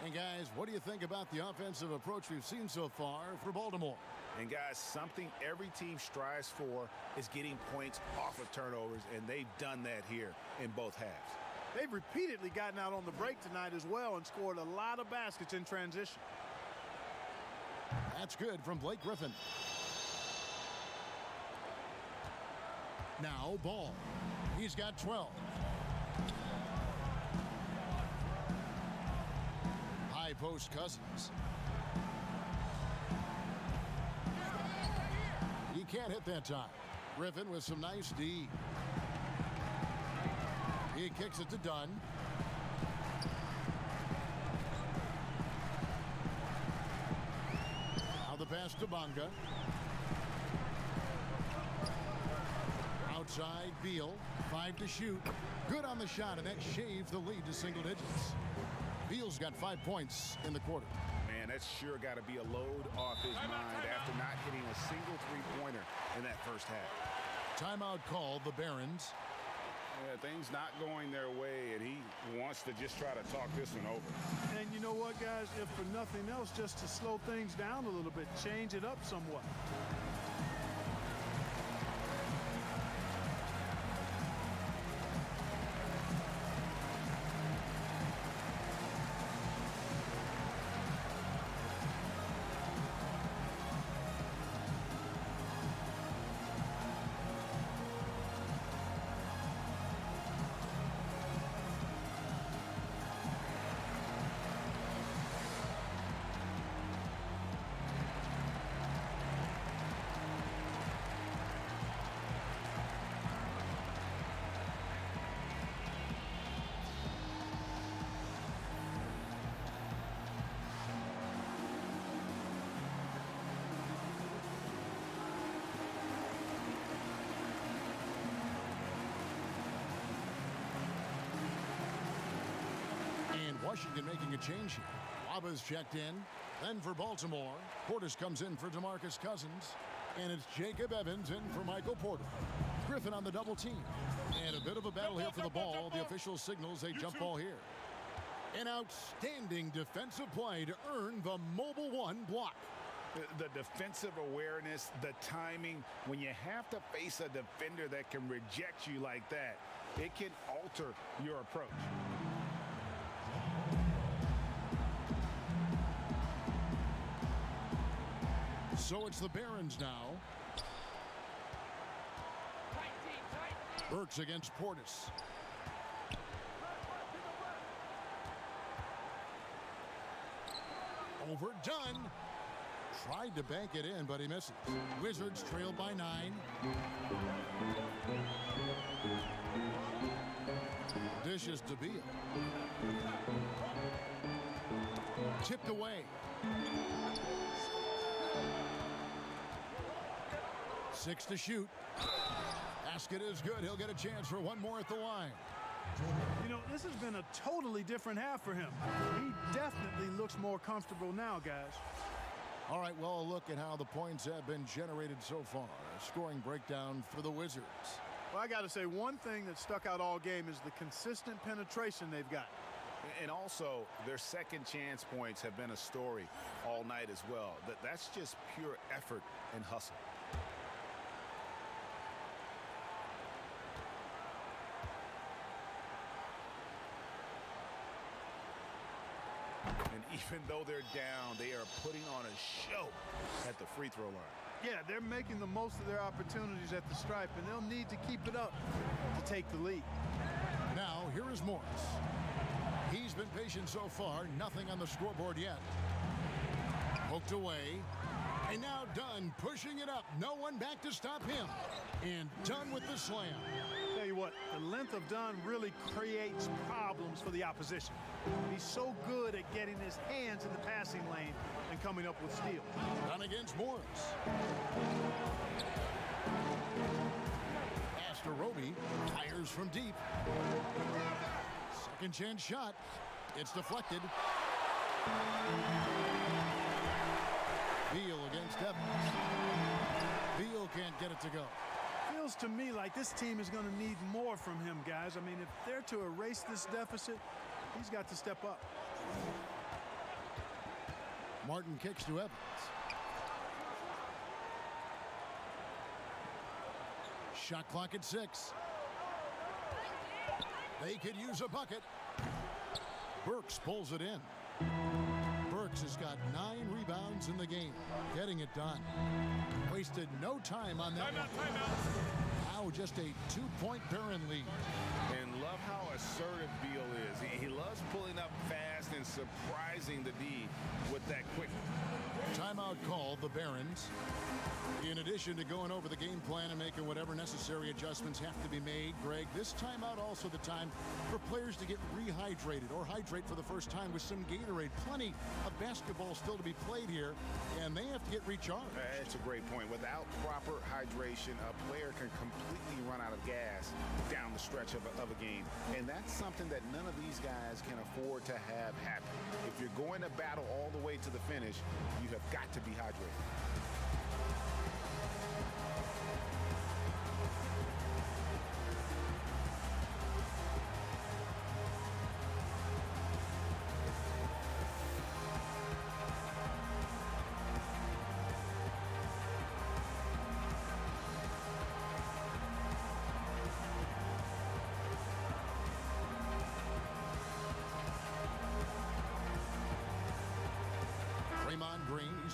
And guys, what do you think about the offensive approach we've seen so far for Baltimore? And guys, something every team strives for is getting points off of turnovers, and they've done that here in both halves. They've repeatedly gotten out on the break tonight as well and scored a lot of baskets in transition. That's good from Blake Griffin. Now Ball. He's got 12. High post Cousins. He can't hit that time. Griffin with some nice D. He kicks it to Dunn. Now the pass to Bunga. Outside Beal. 5 to shoot. Good on the shot, and that shaves the lead to single digits. Beal's got 5 points in the quarter. Man, that's sure got to be a load off his mind after not hitting a single three-pointer in that first half. Timeout called the Barons. Yeah, things not going their way, and he wants to just try to talk this one over. And you know what, guys? If for nothing else, just to slow things down a little bit, change it up somewhat. Washington making a change here. Waba's checked in. Then for Baltimore, Portis comes in for DeMarcus Cousins. And it's Jacob Evans in for Michael Porter. Griffin on the double team. And a bit of a battle here for the ball. The official signals a jump ball here. An outstanding defensive play to earn the mobile one block. The defensive awareness, the timing, when you have to face a defender that can reject you like that, it can alter your approach. So it's the Barons now. Burks against Portis. Overdone. Tried to bank it in, but he misses. Wizards trailed by 9. Dishes to Beal. Tipped away. 6 to shoot. Basket is good. He'll get a chance for one more at the line. You know, this has been a totally different half for him. He definitely looks more comfortable now, guys. All right, well, a look at how the points have been generated so far. A scoring breakdown for the Wizards. Well, I got to say, one thing that stuck out all game is the consistent penetration they've got. And also, their second chance points have been a story all night as well. That's just pure effort and hustle. And even though they're down, they are putting on a show at the free throw line. Yeah, they're making the most of their opportunities at the stripe, and they'll need to keep it up to take the lead. Now, here is Morris. He's been patient so far. Nothing on the scoreboard yet. Poked away. And now Dunn pushing it up. No one back to stop him. And Dunn with the slam. Tell you what, the length of Dunn really creates problems for the opposition. He's so good at getting his hands in the passing lane and coming up with steals. Dunn against Morris. Roby fires from deep. Second chance shot. It's deflected. Beal against Evans. Beal can't get it to go. Feels to me like this team is going to need more from him, guys. I mean, if they're to erase this deficit, he's got to step up. Martin kicks to Evans. Shot clock at 6. They could use a bucket. Burks pulls it in. Burks has got 9 rebounds in the game. Getting it done. Wasted no time on that. Timeout. Now just a 2-point Baron lead. And love how assertive Beal is. He loves pulling up fast and surprising the D with that quickness. Timeout called, the Barons. In addition to going over the game plan and making whatever necessary adjustments have to be made, Greg, this timeout also the time for players to get rehydrated or hydrate for the first time with some Gatorade. Plenty of basketball still to be played here, and they have to get recharged. That's a great point. Without proper hydration, a player can completely run out of gas down the stretch of a game. And that's something that none of these guys can afford to have happen. If you're going to battle all the way to the finish, you have got to be hydrated.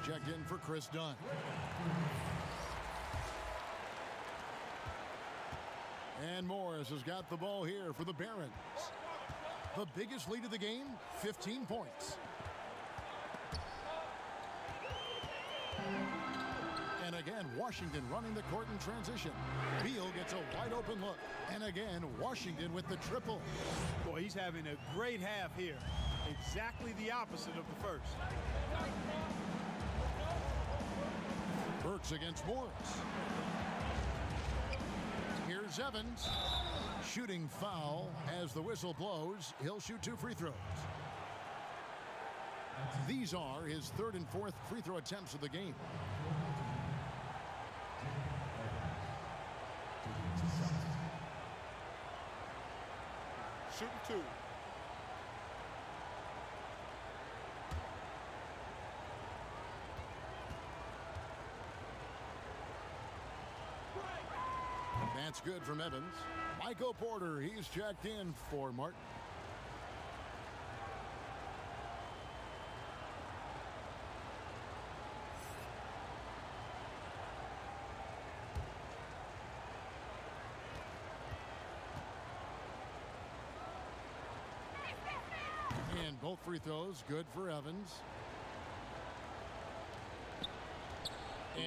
Checked in for Chris Dunn. And Morris has got the ball here for the Barons. The biggest lead of the game, 15 points. And again, Washington running the court in transition. Beal gets a wide open look. And again, Washington with the triple. Boy, he's having a great half here. Exactly the opposite of the first. Burks against Morris. Here's Evans. Shooting foul as the whistle blows. He'll shoot 2 free throws. These are his third and fourth free throw attempts of the game. Shooting 2. That's good from Evans. Michael Porter, he's checked in for Martin. And both free throws good for Evans.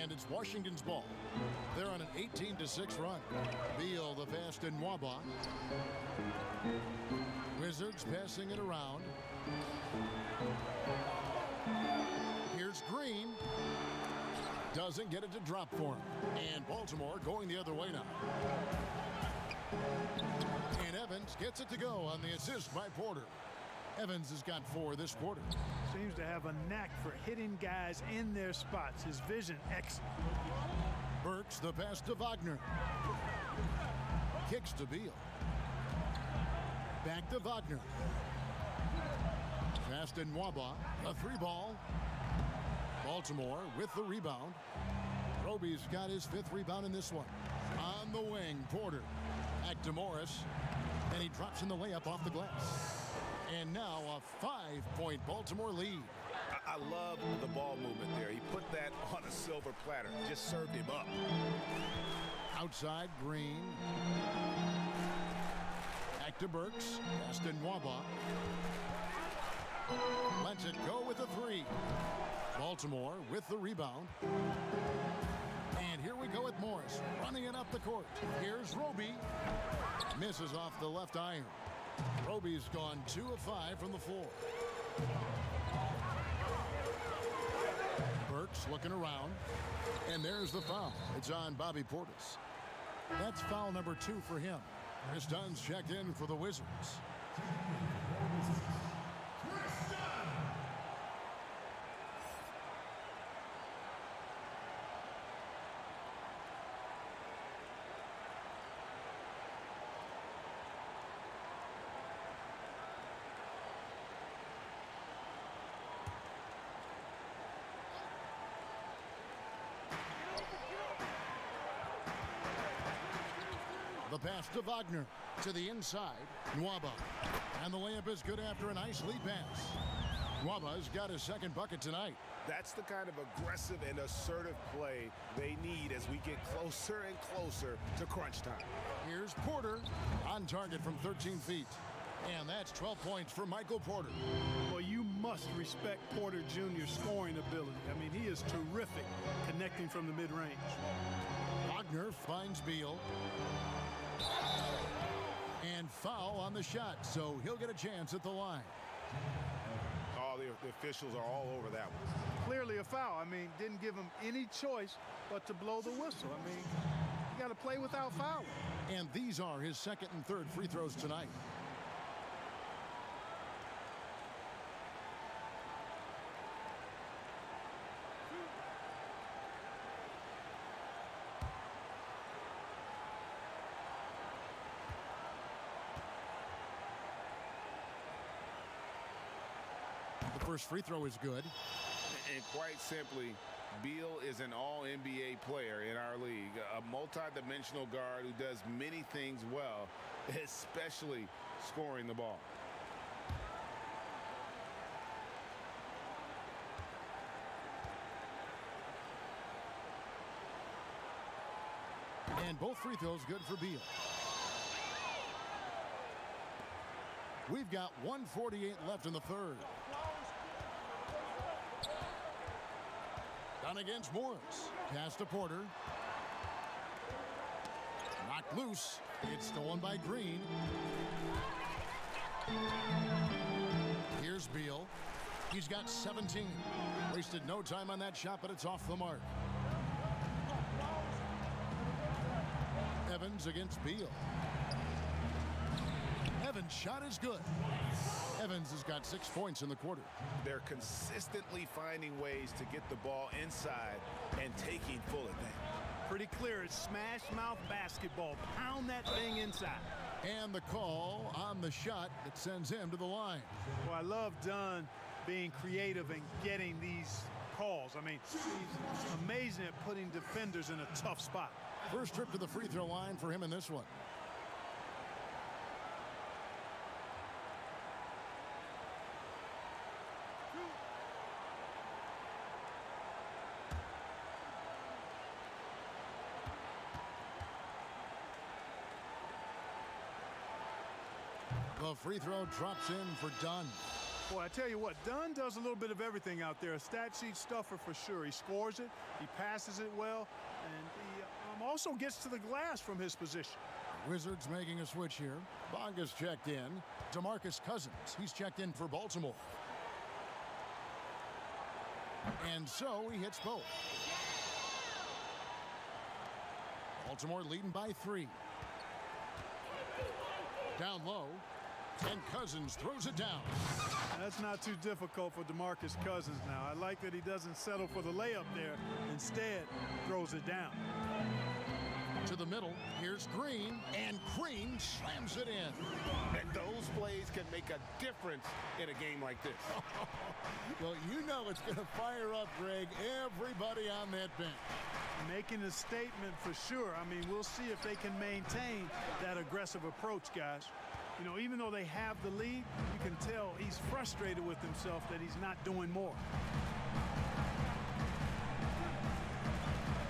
And it's Washington's ball. They're on an 18-6 run. Beal the pass to Nwaba. Wizards passing it around. Here's Green. Doesn't get it to drop for him. And Baltimore going the other way now. And Evans gets it to go on the assist by Porter. Evans has got 4 this quarter. Seems to have a knack for hitting guys in their spots. His vision excellent. Burks the pass to Wagner. Kicks to Beal. Back to Wagner. Pass to Nwaba. A 3-ball. Baltimore with the rebound. Roby's got his 5th rebound in this one. On the wing, Porter. Back to Morris. And he drops in the layup off the glass. And now a 5-point Baltimore lead. I love the ball movement there. He put that on a silver platter. Just served him up. Outside, Green. Back to Burks. Pass to Nwaba. Lets it go with a 3. Baltimore with the rebound. And here we go with Morris. Running it up the court. Here's Roby. Misses off the left iron. Roby's gone 2 of 5 from the floor. Burks looking around. And there's the foul. It's on Bobby Portis. That's foul number 2 for him. Chris Dunn's checked in for the Wizards. The pass to Wagner. To the inside. Nwaba. And the layup is good after a nice lead pass. Nwaba's got his 2nd bucket tonight. That's the kind of aggressive and assertive play they need as we get closer and closer to crunch time. Here's Porter. On target from 13 feet. And that's 12 points for Michael Porter. Well, you must respect Porter Jr.'s scoring ability. I mean, he is terrific connecting from the mid-range. Wagner finds Beal. And foul on the shot, so he'll get a chance at the line. Oh, the officials are all over that one. Clearly a foul. I mean, didn't give him any choice but to blow the whistle. I mean, you got to play without fouling. And these are his 2nd and 3rd free throws tonight. The first free throw is good. And quite simply, Beal is an all-NBA player in our league, a multi-dimensional guard who does many things well, especially scoring the ball. And both free throws good for Beal. We've got 1:48 left in the 3rd. Down against Morris. Pass to Porter. Knocked loose. It's stolen by Green. Here's Beal. He's got 17. Wasted no time on that shot, but it's off the mark. Evans against Beal. Evans And shot is good. Evans has got 6 points in the quarter. They're consistently finding ways to get the ball inside and taking full advantage. Pretty clear. It's smash mouth basketball. Pound that thing inside. And the call on the shot that sends him to the line. Well, I love Dunn being creative and getting these calls. I mean, he's amazing at putting defenders in a tough spot. First trip to the free throw line for him in this one. The free throw drops in for Dunn. Boy, I tell you what, Dunn does a little bit of everything out there. A stat sheet stuffer for sure. He scores it, he passes it well, and he also gets to the glass from his position. Wizards making a switch here. Bonga's checked in. DeMarcus Cousins, he's checked in for Baltimore. And so he hits both. Baltimore leading by 3. Down low. And Cousins throws it down. That's not too difficult for DeMarcus Cousins now. I like that he doesn't settle for the layup there. Instead, throws it down. To the middle, here's Green, and Green slams it in. And those plays can make a difference in a game like this. Well, you know it's going to fire up, Greg, everybody on that bench. Making a statement for sure. I mean, we'll see if they can maintain that aggressive approach, guys. You know, even though they have the lead, you can tell he's frustrated with himself that he's not doing more.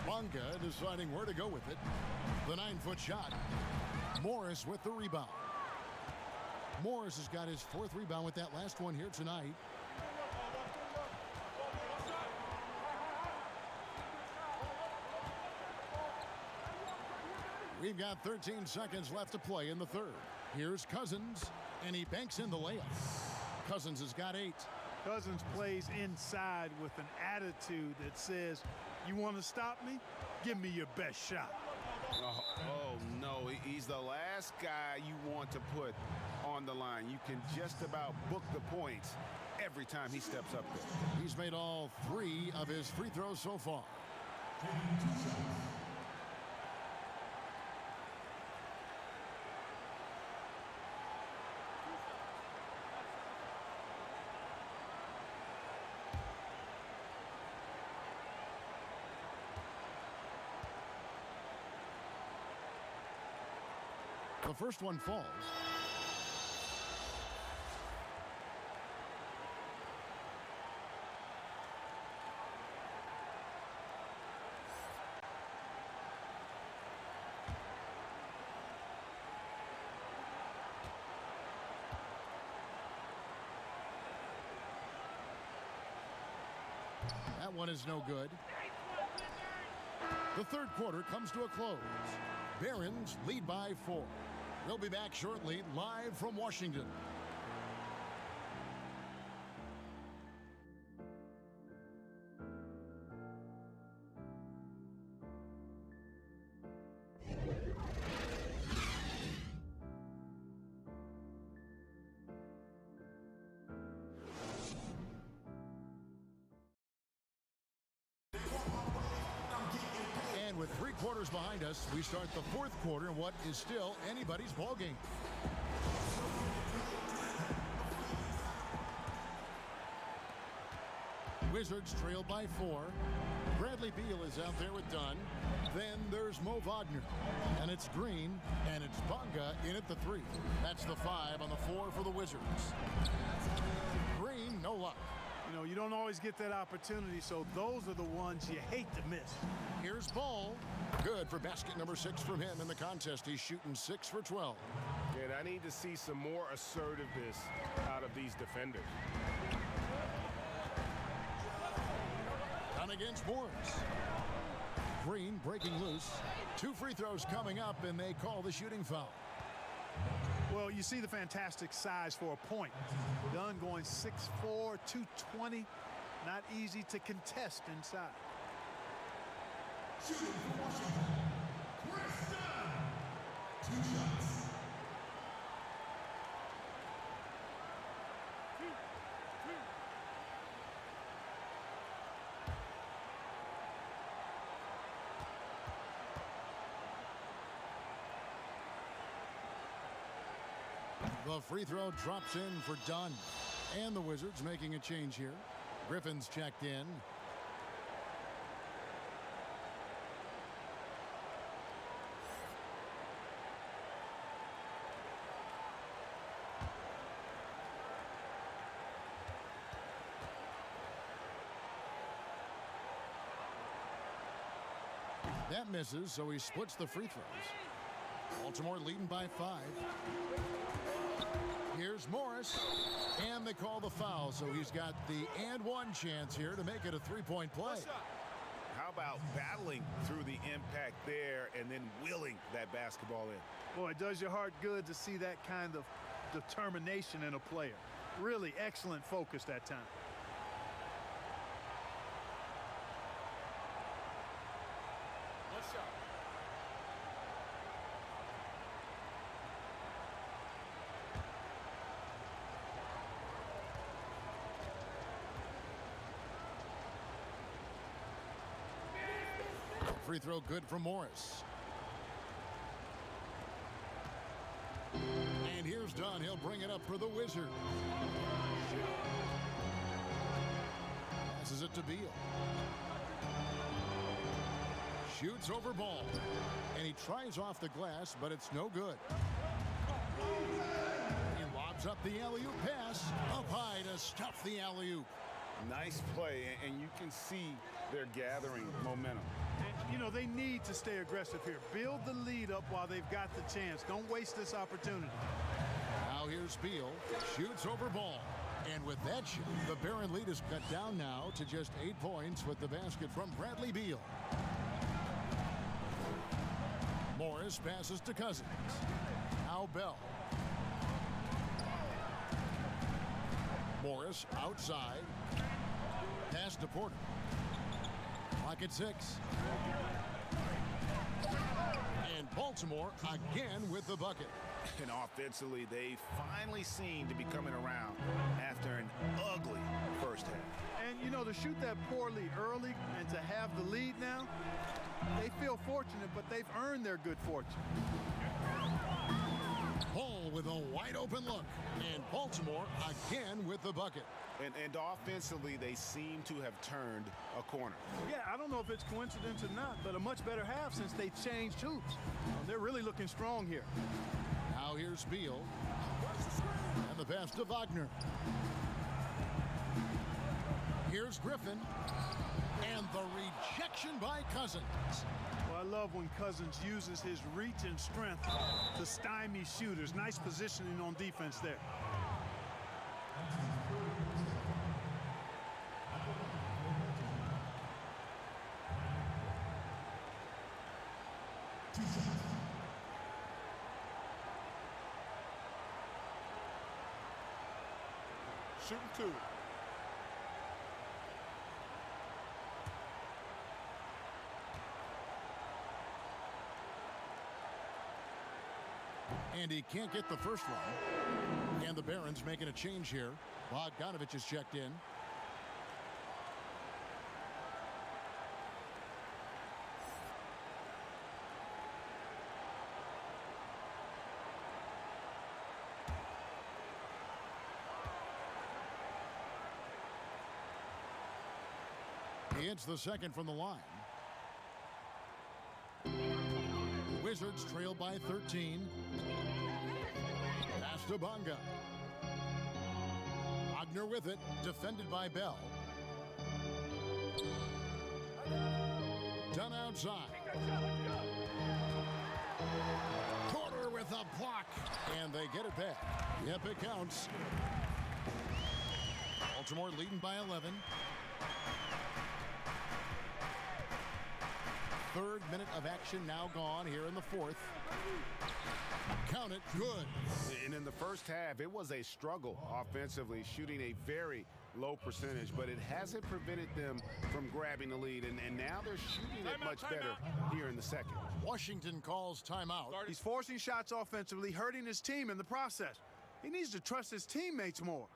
Bonga deciding where to go with it. The 9-foot shot. Morris with the rebound. Morris has got his 4th rebound with that last one here tonight. We've got 13 seconds left to play in the 3rd. Here's Cousins, and he banks in the layup. Cousins has got 8. Cousins plays inside with an attitude that says, you want to stop me? Give me your best shot. Oh, no, he's the last guy you want to put on the line. You can just about book the points every time he steps up there. He's made all 3 of his free throws so far. The first one falls. That one is no good. The 3rd quarter comes to a close. Barons lead by 4. We'll be back shortly, live from Washington. With 3 quarters behind us, we start the 4th quarter in what is still anybody's ball game. Wizards trail by 4. Bradley Beal is out there with Dunn. Then there's Mo Wagner. And it's Green. And it's Bonga in at the 3. That's the 5 on the 4 for the Wizards. Green, no luck. You know, you don't always get that opportunity, so those are the ones you hate to miss. Here's Ball. Good for basket number 6 from him in the contest. He's shooting 6 for 12. And I need to see some more assertiveness out of these defenders. Down against Morris. Green breaking loose. 2 free throws coming up, and they call the shooting foul. Well, you see the fantastic size for a point. Dunn going 6'4", 220. Not easy to contest inside. Shooting for Washington, Chris Dunn. 2 shots. The free throw drops in for Dunn. And the Wizards making a change here. Griffin's checked in. That misses, so he splits the free throws. Baltimore leading by 5. Here's Morris, and they call the foul, so he's got the and one chance here to make it a three-point play. How about battling through the impact there and then willing that basketball in? Boy, it does your heart good to see that kind of determination in a player. Really excellent focus that time. One shot. Free throw good for Morris. And here's Dunn. He'll bring it up for the Wizards. Passes it to Beal. Shoots over ball. And he tries off the glass, but it's no good. He lobs up the alley-oop pass. Up high to stuff the alley-oop. Nice play, and you can see they're gathering momentum. And, you know, they need to stay aggressive here. Build the lead up while they've got the chance. Don't waste this opportunity. Now here's Beal. Shoots over ball. And with that shot, the Barron lead is cut down now to just 8 points with the basket from Bradley Beal. Morris passes to Cousins. Now Bell. Morris outside. Pass to Porter. Clock at 6. And Baltimore again with the bucket. And offensively, they finally seem to be coming around after an ugly first half. And, you know, to shoot that poor lead early and to have the lead now, they feel fortunate, but they've earned their good fortune. Hall with a wide open look. And Baltimore again with the bucket. And offensively, they seem to have turned a corner. Yeah, I don't know if it's coincidence or not, but a much better half since they changed hoops. They're really looking strong here. Now here's Beal. And the pass to Wagner. Here's Griffin. And the rejection by Cousins. Well, I love when Cousins uses his reach and strength to stymie shooters. Nice positioning on defense there. Shooting 2. And he can't get the first one. And the Barons making a change here. Bogdanovich is checked in. He hits the second from the line. Wizards trail by 13. Pass to Bonga. Wagner with it, defended by Bell. Done outside. Porter with a block, and they get it back. Yep, it counts. Baltimore leading by 11. Third minute of action now gone here in the fourth. Count it, good. And in the first half, it was a struggle offensively, shooting a very low percentage, but it hasn't prevented them from grabbing the lead, and now they're shooting it much better here in the second. Washington calls timeout. He's forcing shots offensively, hurting his team in the process. He needs to trust his teammates more.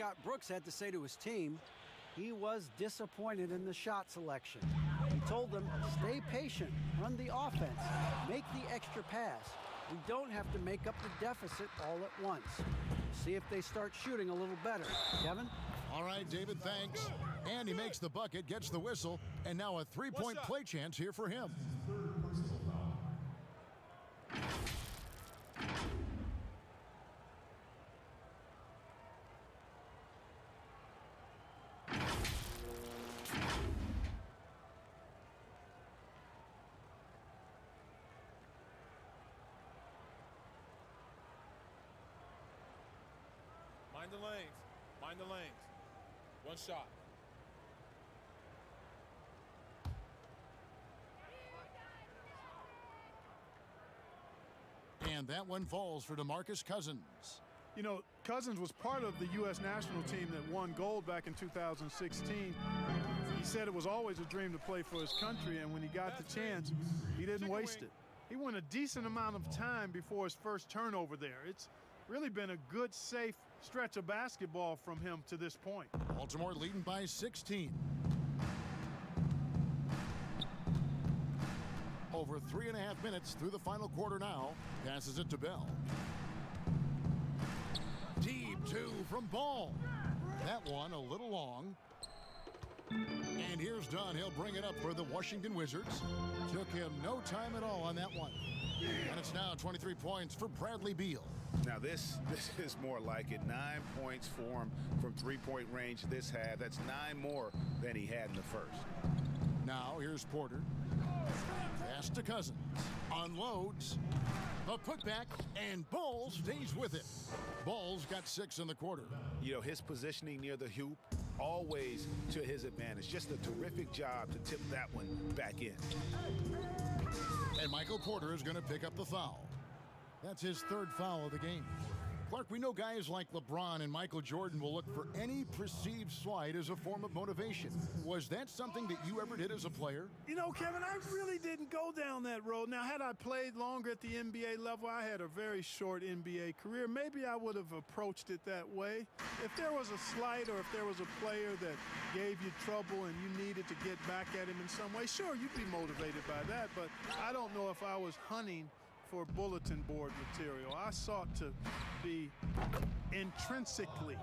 Scott Brooks had to say to his team, he was disappointed in the shot selection. He told them, stay patient, run the offense, make the extra pass. We don't have to make up the deficit all at once. See if they start shooting a little better. Kevin? All right, David, thanks. And he makes the bucket, gets the whistle, and now a three-point play chance here for him. Mind the lanes. Mind the lanes. One shot. And that one falls for DeMarcus Cousins. You know, Cousins was part of the U.S. national team that won gold back in 2016. He said it was always a dream to play for his country, and when he got the chance, he didn't waste it. He went a decent amount of time before his first turnover there. It's really been a good, safe stretch of basketball from him to this point. Baltimore leading by 16. Over 3.5 minutes through the final quarter now. Passes it to Bell. Deep two from Ball. That one a little long. And here's Dunn. He'll bring it up for the Washington Wizards. Took him no time at all on that one. And it's now 23 points for Bradley Beal. Now this is more like it. 9 points for him from three-point range this half. That's 9 more than he had in the first. Now here's Porter. Pass to Cousins. Unloads. The putback, and Ball stays with it. Ball's got 6 in the quarter. You know, his positioning near the hoop, always to his advantage. Just a terrific job to tip that one back in. And Michael Porter is going to pick up the foul. That's his 3rd foul of the game. Clark, we know guys like LeBron and Michael Jordan will look for any perceived slight as a form of motivation. Was that something that you ever did as a player? You know, Kevin, I really didn't go down that road. Now, had I played longer at the NBA level, I had a very short NBA career. Maybe I would have approached it that way. If there was a slight or if there was a player that gave you trouble and you needed to get back at him in some way, sure, you'd be motivated by that. But I don't know if I was hunting for bulletin board material. I sought to be intrinsically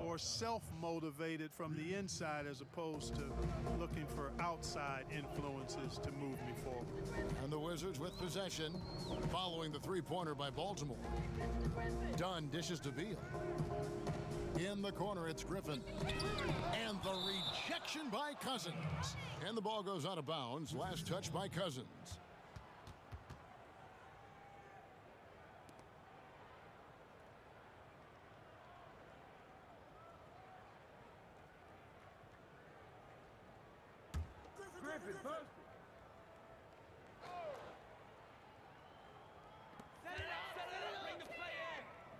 or self-motivated from the inside as opposed to looking for outside influences to move me forward. And the Wizards with possession following the three-pointer by Baltimore. Dunn dishes to Beal. In the corner, it's Griffin. And the rejection by Cousins. And the ball goes out of bounds. Last touch by Cousins.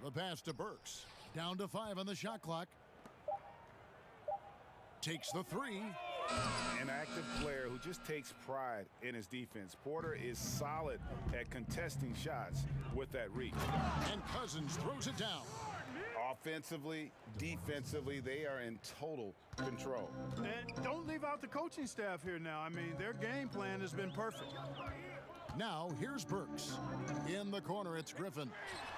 The pass to Burks. Down to 5 on the shot clock. Takes the 3. An active player who just takes pride in his defense. Porter is solid at contesting shots with that reach. And Cousins throws it down. Offensively, defensively, they are in total control. And don't leave out the coaching staff here now. I mean, their game plan has been perfect. Now, here's Burks. In the corner, it's Griffin.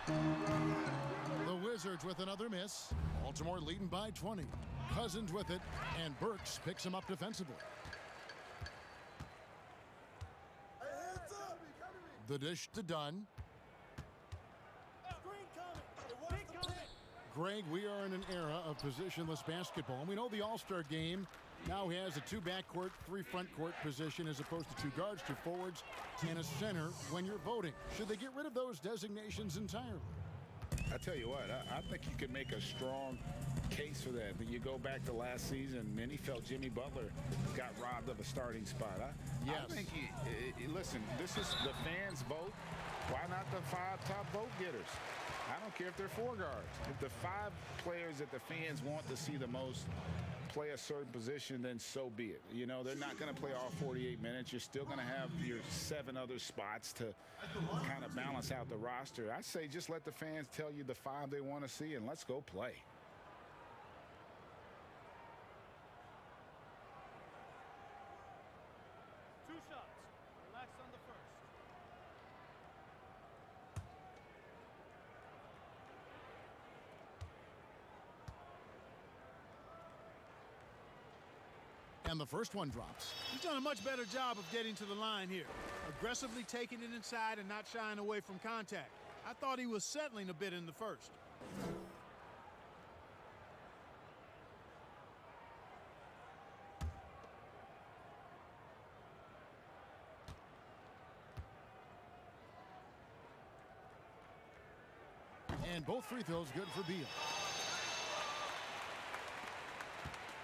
The Wizards with another miss. Baltimore leading by 20. Cousins with it, and Burks picks him up defensively. The dish to Dunn. Greg, we are in an era of positionless basketball. And we know the All-Star game now has a 2 backcourt, 3 front court position as opposed to 2 guards, 2 forwards, and a center when you're voting. Should they get rid of those designations entirely? I tell you what, I think you could make a strong case for that. You go back to last season, many felt Jimmy Butler got robbed of a starting spot. Yes. I think, listen, this is the fans' vote. Why not the 5 top vote getters? I don't care if they're 4 guards. If the 5 players that the fans want to see the most play a certain position, then so be it. You know, they're not going to play all 48 minutes. You're still going to have your 7 other spots to kind of balance out the roster. I say just let the fans tell you the 5 they want to see, and let's go play. And the first one drops. He's done a much better job of getting to the line here. Aggressively taking it inside and not shying away from contact. I thought he was settling a bit in the first. And both free throws good for Beal.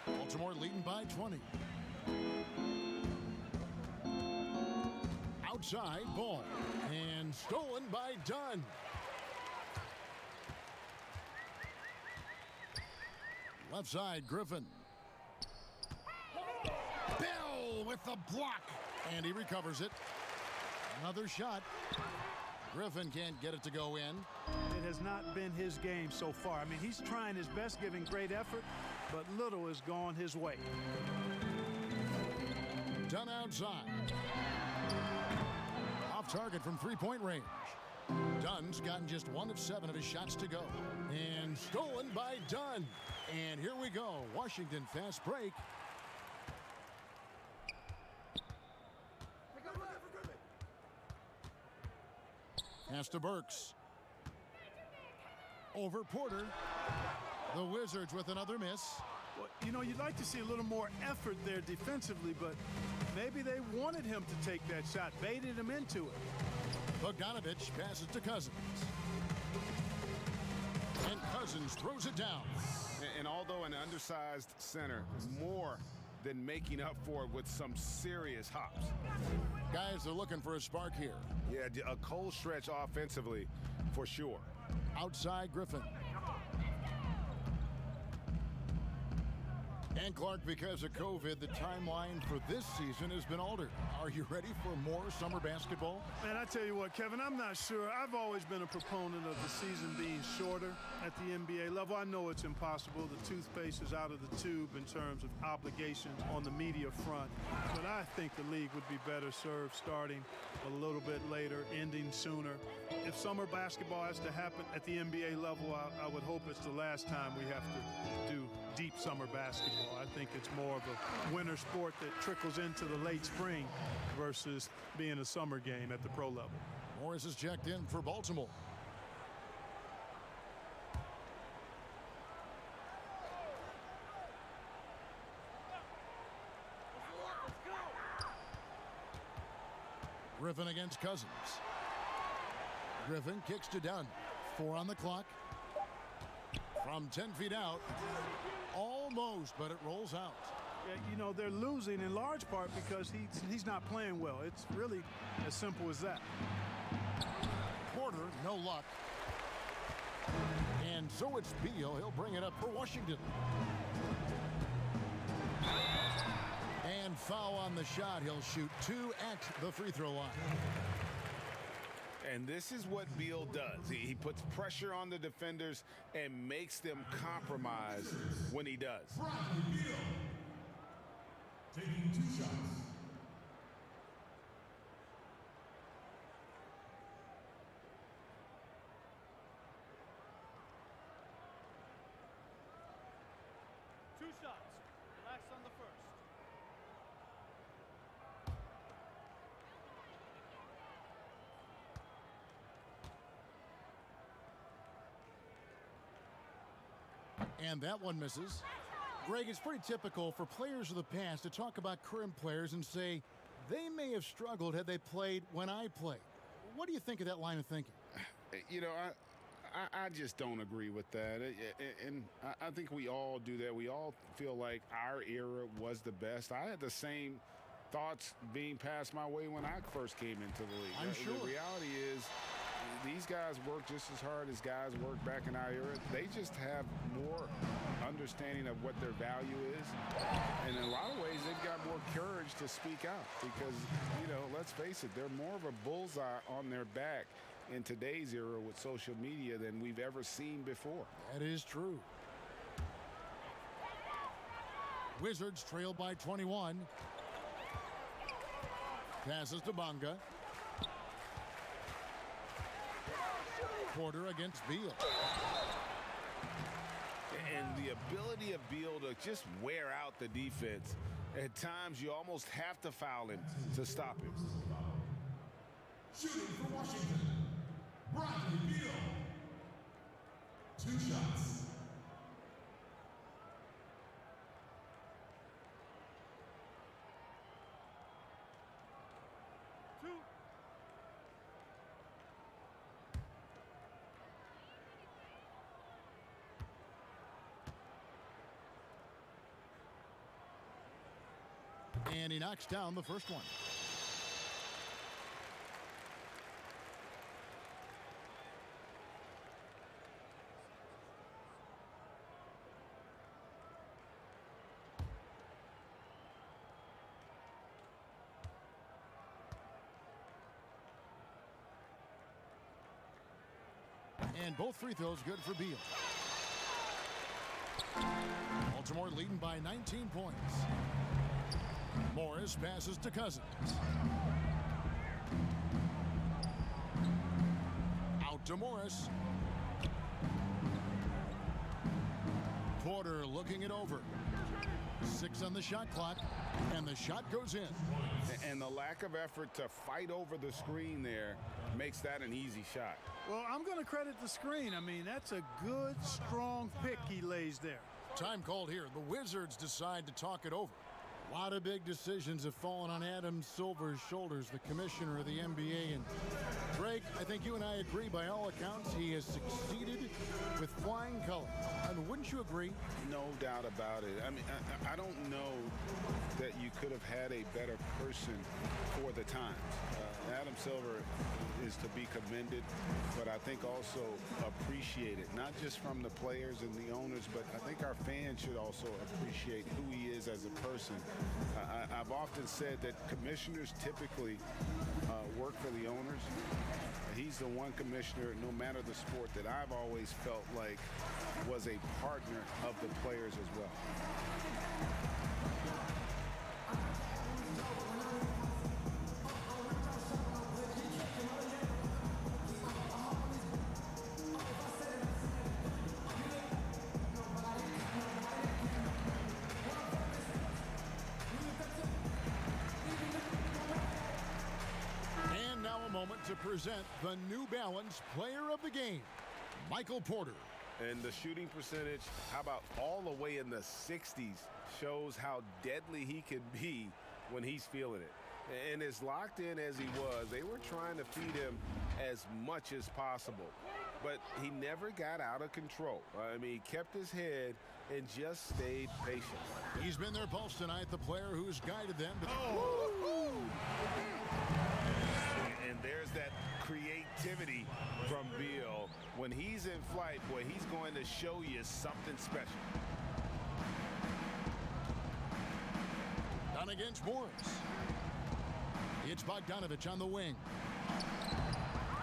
Baltimore leading by 20. Outside ball. And stolen by Dunn. Left side, Griffin. Bell with the block. And he recovers it. Another shot. Griffin can't get it to go in. It has not been his game so far. I mean, he's trying his best, giving great effort, but little has gone his way. Dunn outside. Off target from three-point range. Dunn's gotten just 1 of 7 of his shots to go. And stolen by Dunn. And here we go. Washington fast break. Pass to Burks. Over Porter. The Wizards with another miss. Well, you know, you'd like to see a little more effort there defensively, but maybe they wanted him to take that shot, baited him into it. Bogdanovich passes to Cousins. And Cousins throws it down. And although an undersized center, more than making up for it with some serious hops. Guys are looking for a spark here. Yeah, a cold stretch offensively for sure. Outside Griffin. And Clark, because of COVID, the timeline for this season has been altered. Are you ready for more summer basketball? Man, I tell you what, Kevin, I'm not sure. I've always been a proponent of the season being shorter at the NBA level. I know it's impossible. The toothpaste is out of the tube in terms of obligations on the media front. But I think the league would be better served starting a little bit later, ending sooner. If summer basketball has to happen at the NBA level, I would hope it's the last time we have to do deep summer basketball. I think it's more of a winter sport that trickles into the late spring versus being a summer game at the pro level. Morris is checked in for Baltimore. Griffin against Cousins. Griffin kicks to Dunn. 4 on the clock. From 10 feet out. Almost, but it rolls out. Yeah, you know, they're losing in large part because he's not playing well. It's really as simple as that. Porter, no luck. And so it's Beal. He'll bring it up for Washington. And foul on the shot. He'll shoot 2 at the free throw line. And this is what Beal does. He puts pressure on the defenders and makes them compromise when he does. Taking 2 shots. Two shots. Relax on the first. And that one misses. Greg, it's pretty typical for players of the past to talk about current players and say they may have struggled had they played when I played. What do you think of that line of thinking? You know, I just don't agree with that. And I think we all do that. We all feel like our era was the best. I had the same thoughts being passed my way when I first came into the league. I'm sure. The reality is these guys work just as hard as guys worked back in our era. They just have more understanding of what their value is. And in a lot of ways, they've got more courage to speak out because, you know, let's face it, they're more of a bullseye on their back in today's era with social media than we've ever seen before. That is true. Wizards trail by 21. Passes to Bonga. Porter against Beal. And the ability of Beal to just wear out the defense. At times, you almost have to foul him to stop him. Shooting for Washington, Bradley Beal. 2 shots. And he knocks down the first one. And both free throws good for Beal. Baltimore leading by 19 points. Morris passes to Cousins. Out to Morris. Porter looking it over. 6 on the shot clock, and the shot goes in. And the lack of effort to fight over the screen there makes that an easy shot. Well, I'm going to credit the screen. I mean, that's a good, strong pick he lays there. Time called here. The Wizards decide to talk it over. A lot of big decisions have fallen on Adam Silver's shoulders, the commissioner of the NBA. And Greg, I think you and I agree by all accounts he has succeeded with flying colors. I mean, wouldn't you agree? No doubt about it. I mean, I don't know that you could have had a better person for the times. Adam Silver is to be commended, but I think also appreciated, not just from the players and the owners, but I think our fans should also appreciate who he is as a person. I've often said that commissioners typically work for the owners. He's the one commissioner, no matter the sport, that I've always felt like was a partner of the players as well. To present the New Balance Player of the Game, Michael Porter. And the shooting percentage, how about all the way in the 60s, shows how deadly he can be when he's feeling it. And as locked in as he was, they were trying to feed him as much as possible. But he never got out of control. I mean, he kept his head and just stayed patient. He's been their pulse tonight, the player who's guided them. And there's that creativity from Beal. When he's in flight, boy, he's going to show you something special. Done against Morris. It's Bogdanovich on the wing.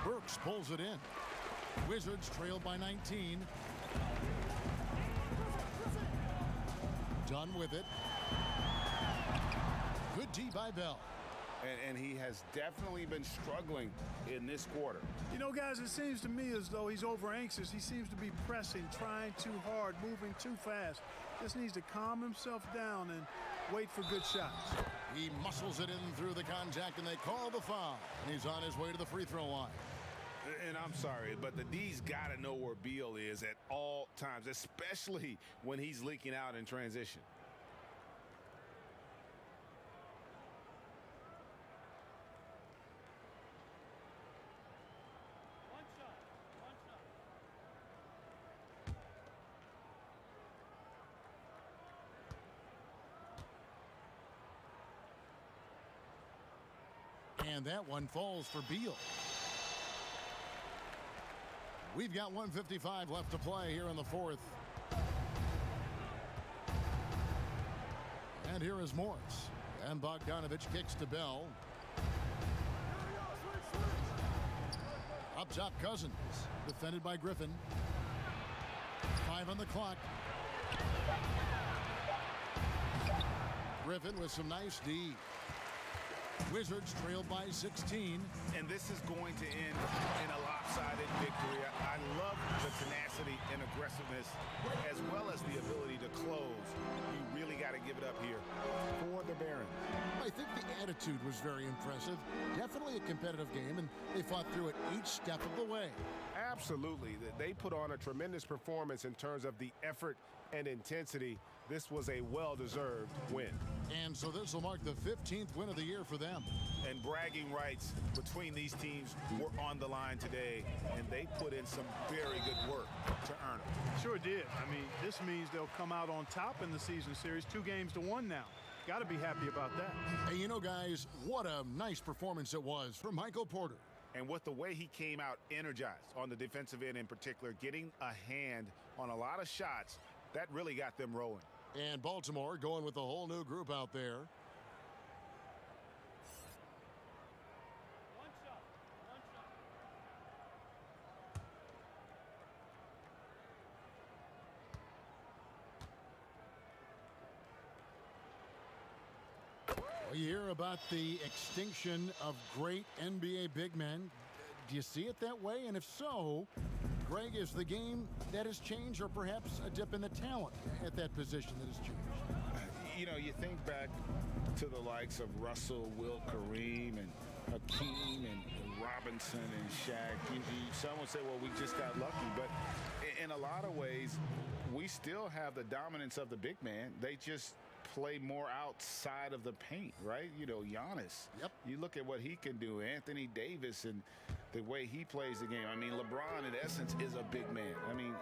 Burks pulls it in. Wizards trail by 19. Done with it. Good D by Bell. And he has definitely been struggling in this quarter. You know, guys, it seems to me as though he's over anxious. He seems to be pressing, trying too hard, moving too fast. Just needs to calm himself down and wait for good shots. He muscles it in through the contact, and they call the foul. And he's on his way to the free throw line. And I'm sorry, but the D's got to know where Beal is at all times, especially when he's leaking out in transition. And that one falls for Beal. We've got 1:55 left to play here in the fourth. And here is Morris. And Bogdanovich kicks to Bell. Up top, Cousins. Defended by Griffin. 5 on the clock. Griffin with some nice D. Wizards trailed by 16. And this is going to end in a lopsided victory. I love the tenacity and aggressiveness as well as the ability to close. You really got to give it up here for the Barons. I think the attitude was very impressive. Definitely a competitive game, and they fought through it each step of the way. Absolutely. They put on a tremendous performance in terms of the effort and intensity. This was a well-deserved win. And so this will mark the 15th win of the year for them. And bragging rights between these teams were on the line today, and they put in some very good work to earn it. Sure did. I mean, this means they'll come out on top in the season series, 2-1 now. Got to be happy about that. Hey, you know, guys, what a nice performance it was from Michael Porter. And with the way he came out energized on the defensive end in particular, getting a hand on a lot of shots, that really got them rolling. And Baltimore going with a whole new group out there. You hear about the extinction of great NBA big men. Do you see it that way? And if so, Greg, is the game that has changed, or perhaps a dip in the talent at that position that has changed? You know, you think back to the likes of Russell, Wilt, Kareem, and Hakeem, and Robinson, and Shaq. Some would say, well, we just got lucky. But in a lot of ways, we still have the dominance of the big man. They just play more outside of the paint, right? You know, Giannis. Yep. You look at what he can do. Anthony Davis and the way he plays the game. I mean, LeBron, in essence, is a big man. I mean,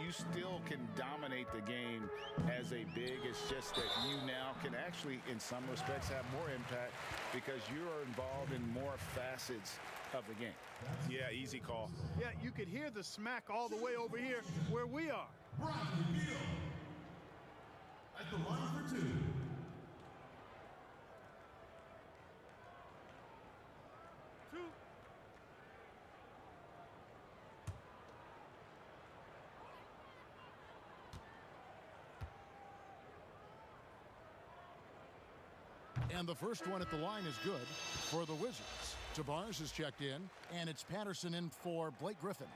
you still can dominate the game as a big. It's just that you now can actually, in some respects, have more impact because you're involved in more facets of the game. Yeah, easy call. Yeah, you could hear the smack all the way over here where we are. Bradley Beal at the line for 2. And the first one at the line is good for the Wizards. Tavares is checked in, and it's Patterson in for Blake Griffin.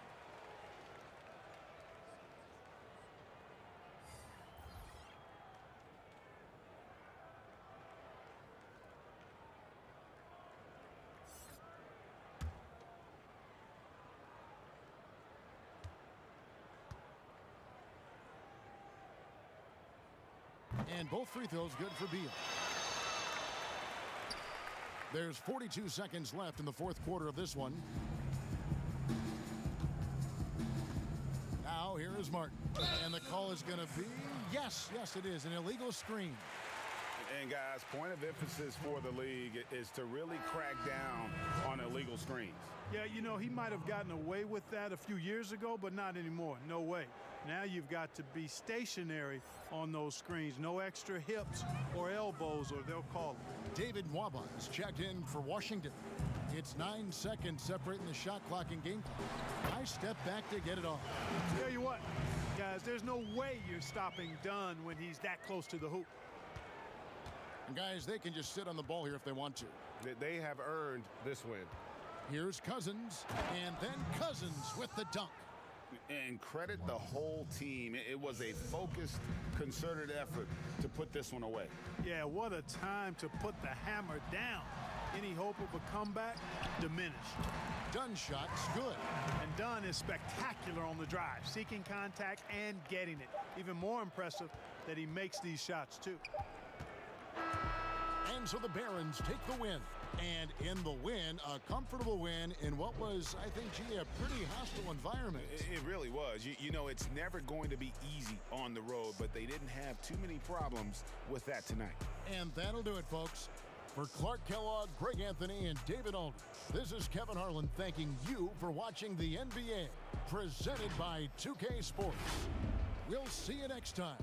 And both free throws good for Beal. There's 42 seconds left in the fourth quarter of this one. Now here is Martin. And the call is going to be, yes, it is, an illegal screen. And guys, point of emphasis for the league is to really crack down on illegal screens. Yeah, you know, he might have gotten away with that a few years ago, but not anymore. No way. Now you've got to be stationary on those screens. No extra hips or elbows, or they'll call it. David Nwaba is checked in for Washington. It's 9 seconds separating the shot clock and game clock. Nice step back to get it off. Tell you what, guys, there's no way you're stopping Dunn when he's that close to the hoop. And guys, they can just sit on the ball here if they want to. They have earned this win. Here's Cousins, and then Cousins with the dunk. And credit the whole team. It was a focused, concerted effort to put this one away. Yeah, what a time to put the hammer down. Any hope of a comeback? Diminished. Dunn's shot's good. And Dunn is spectacular on the drive, seeking contact and getting it. Even more impressive that he makes these shots, too. And so the Barons take the win. And in the win, a comfortable win in what was, I think, a pretty hostile environment. It really was. You know, it's never going to be easy on the road, but they didn't have too many problems with that tonight. And that'll do it, folks. For Clark Kellogg, Greg Anthony, and David Aldridge, this is Kevin Harlan thanking you for watching the NBA, presented by 2K Sports. We'll see you next time.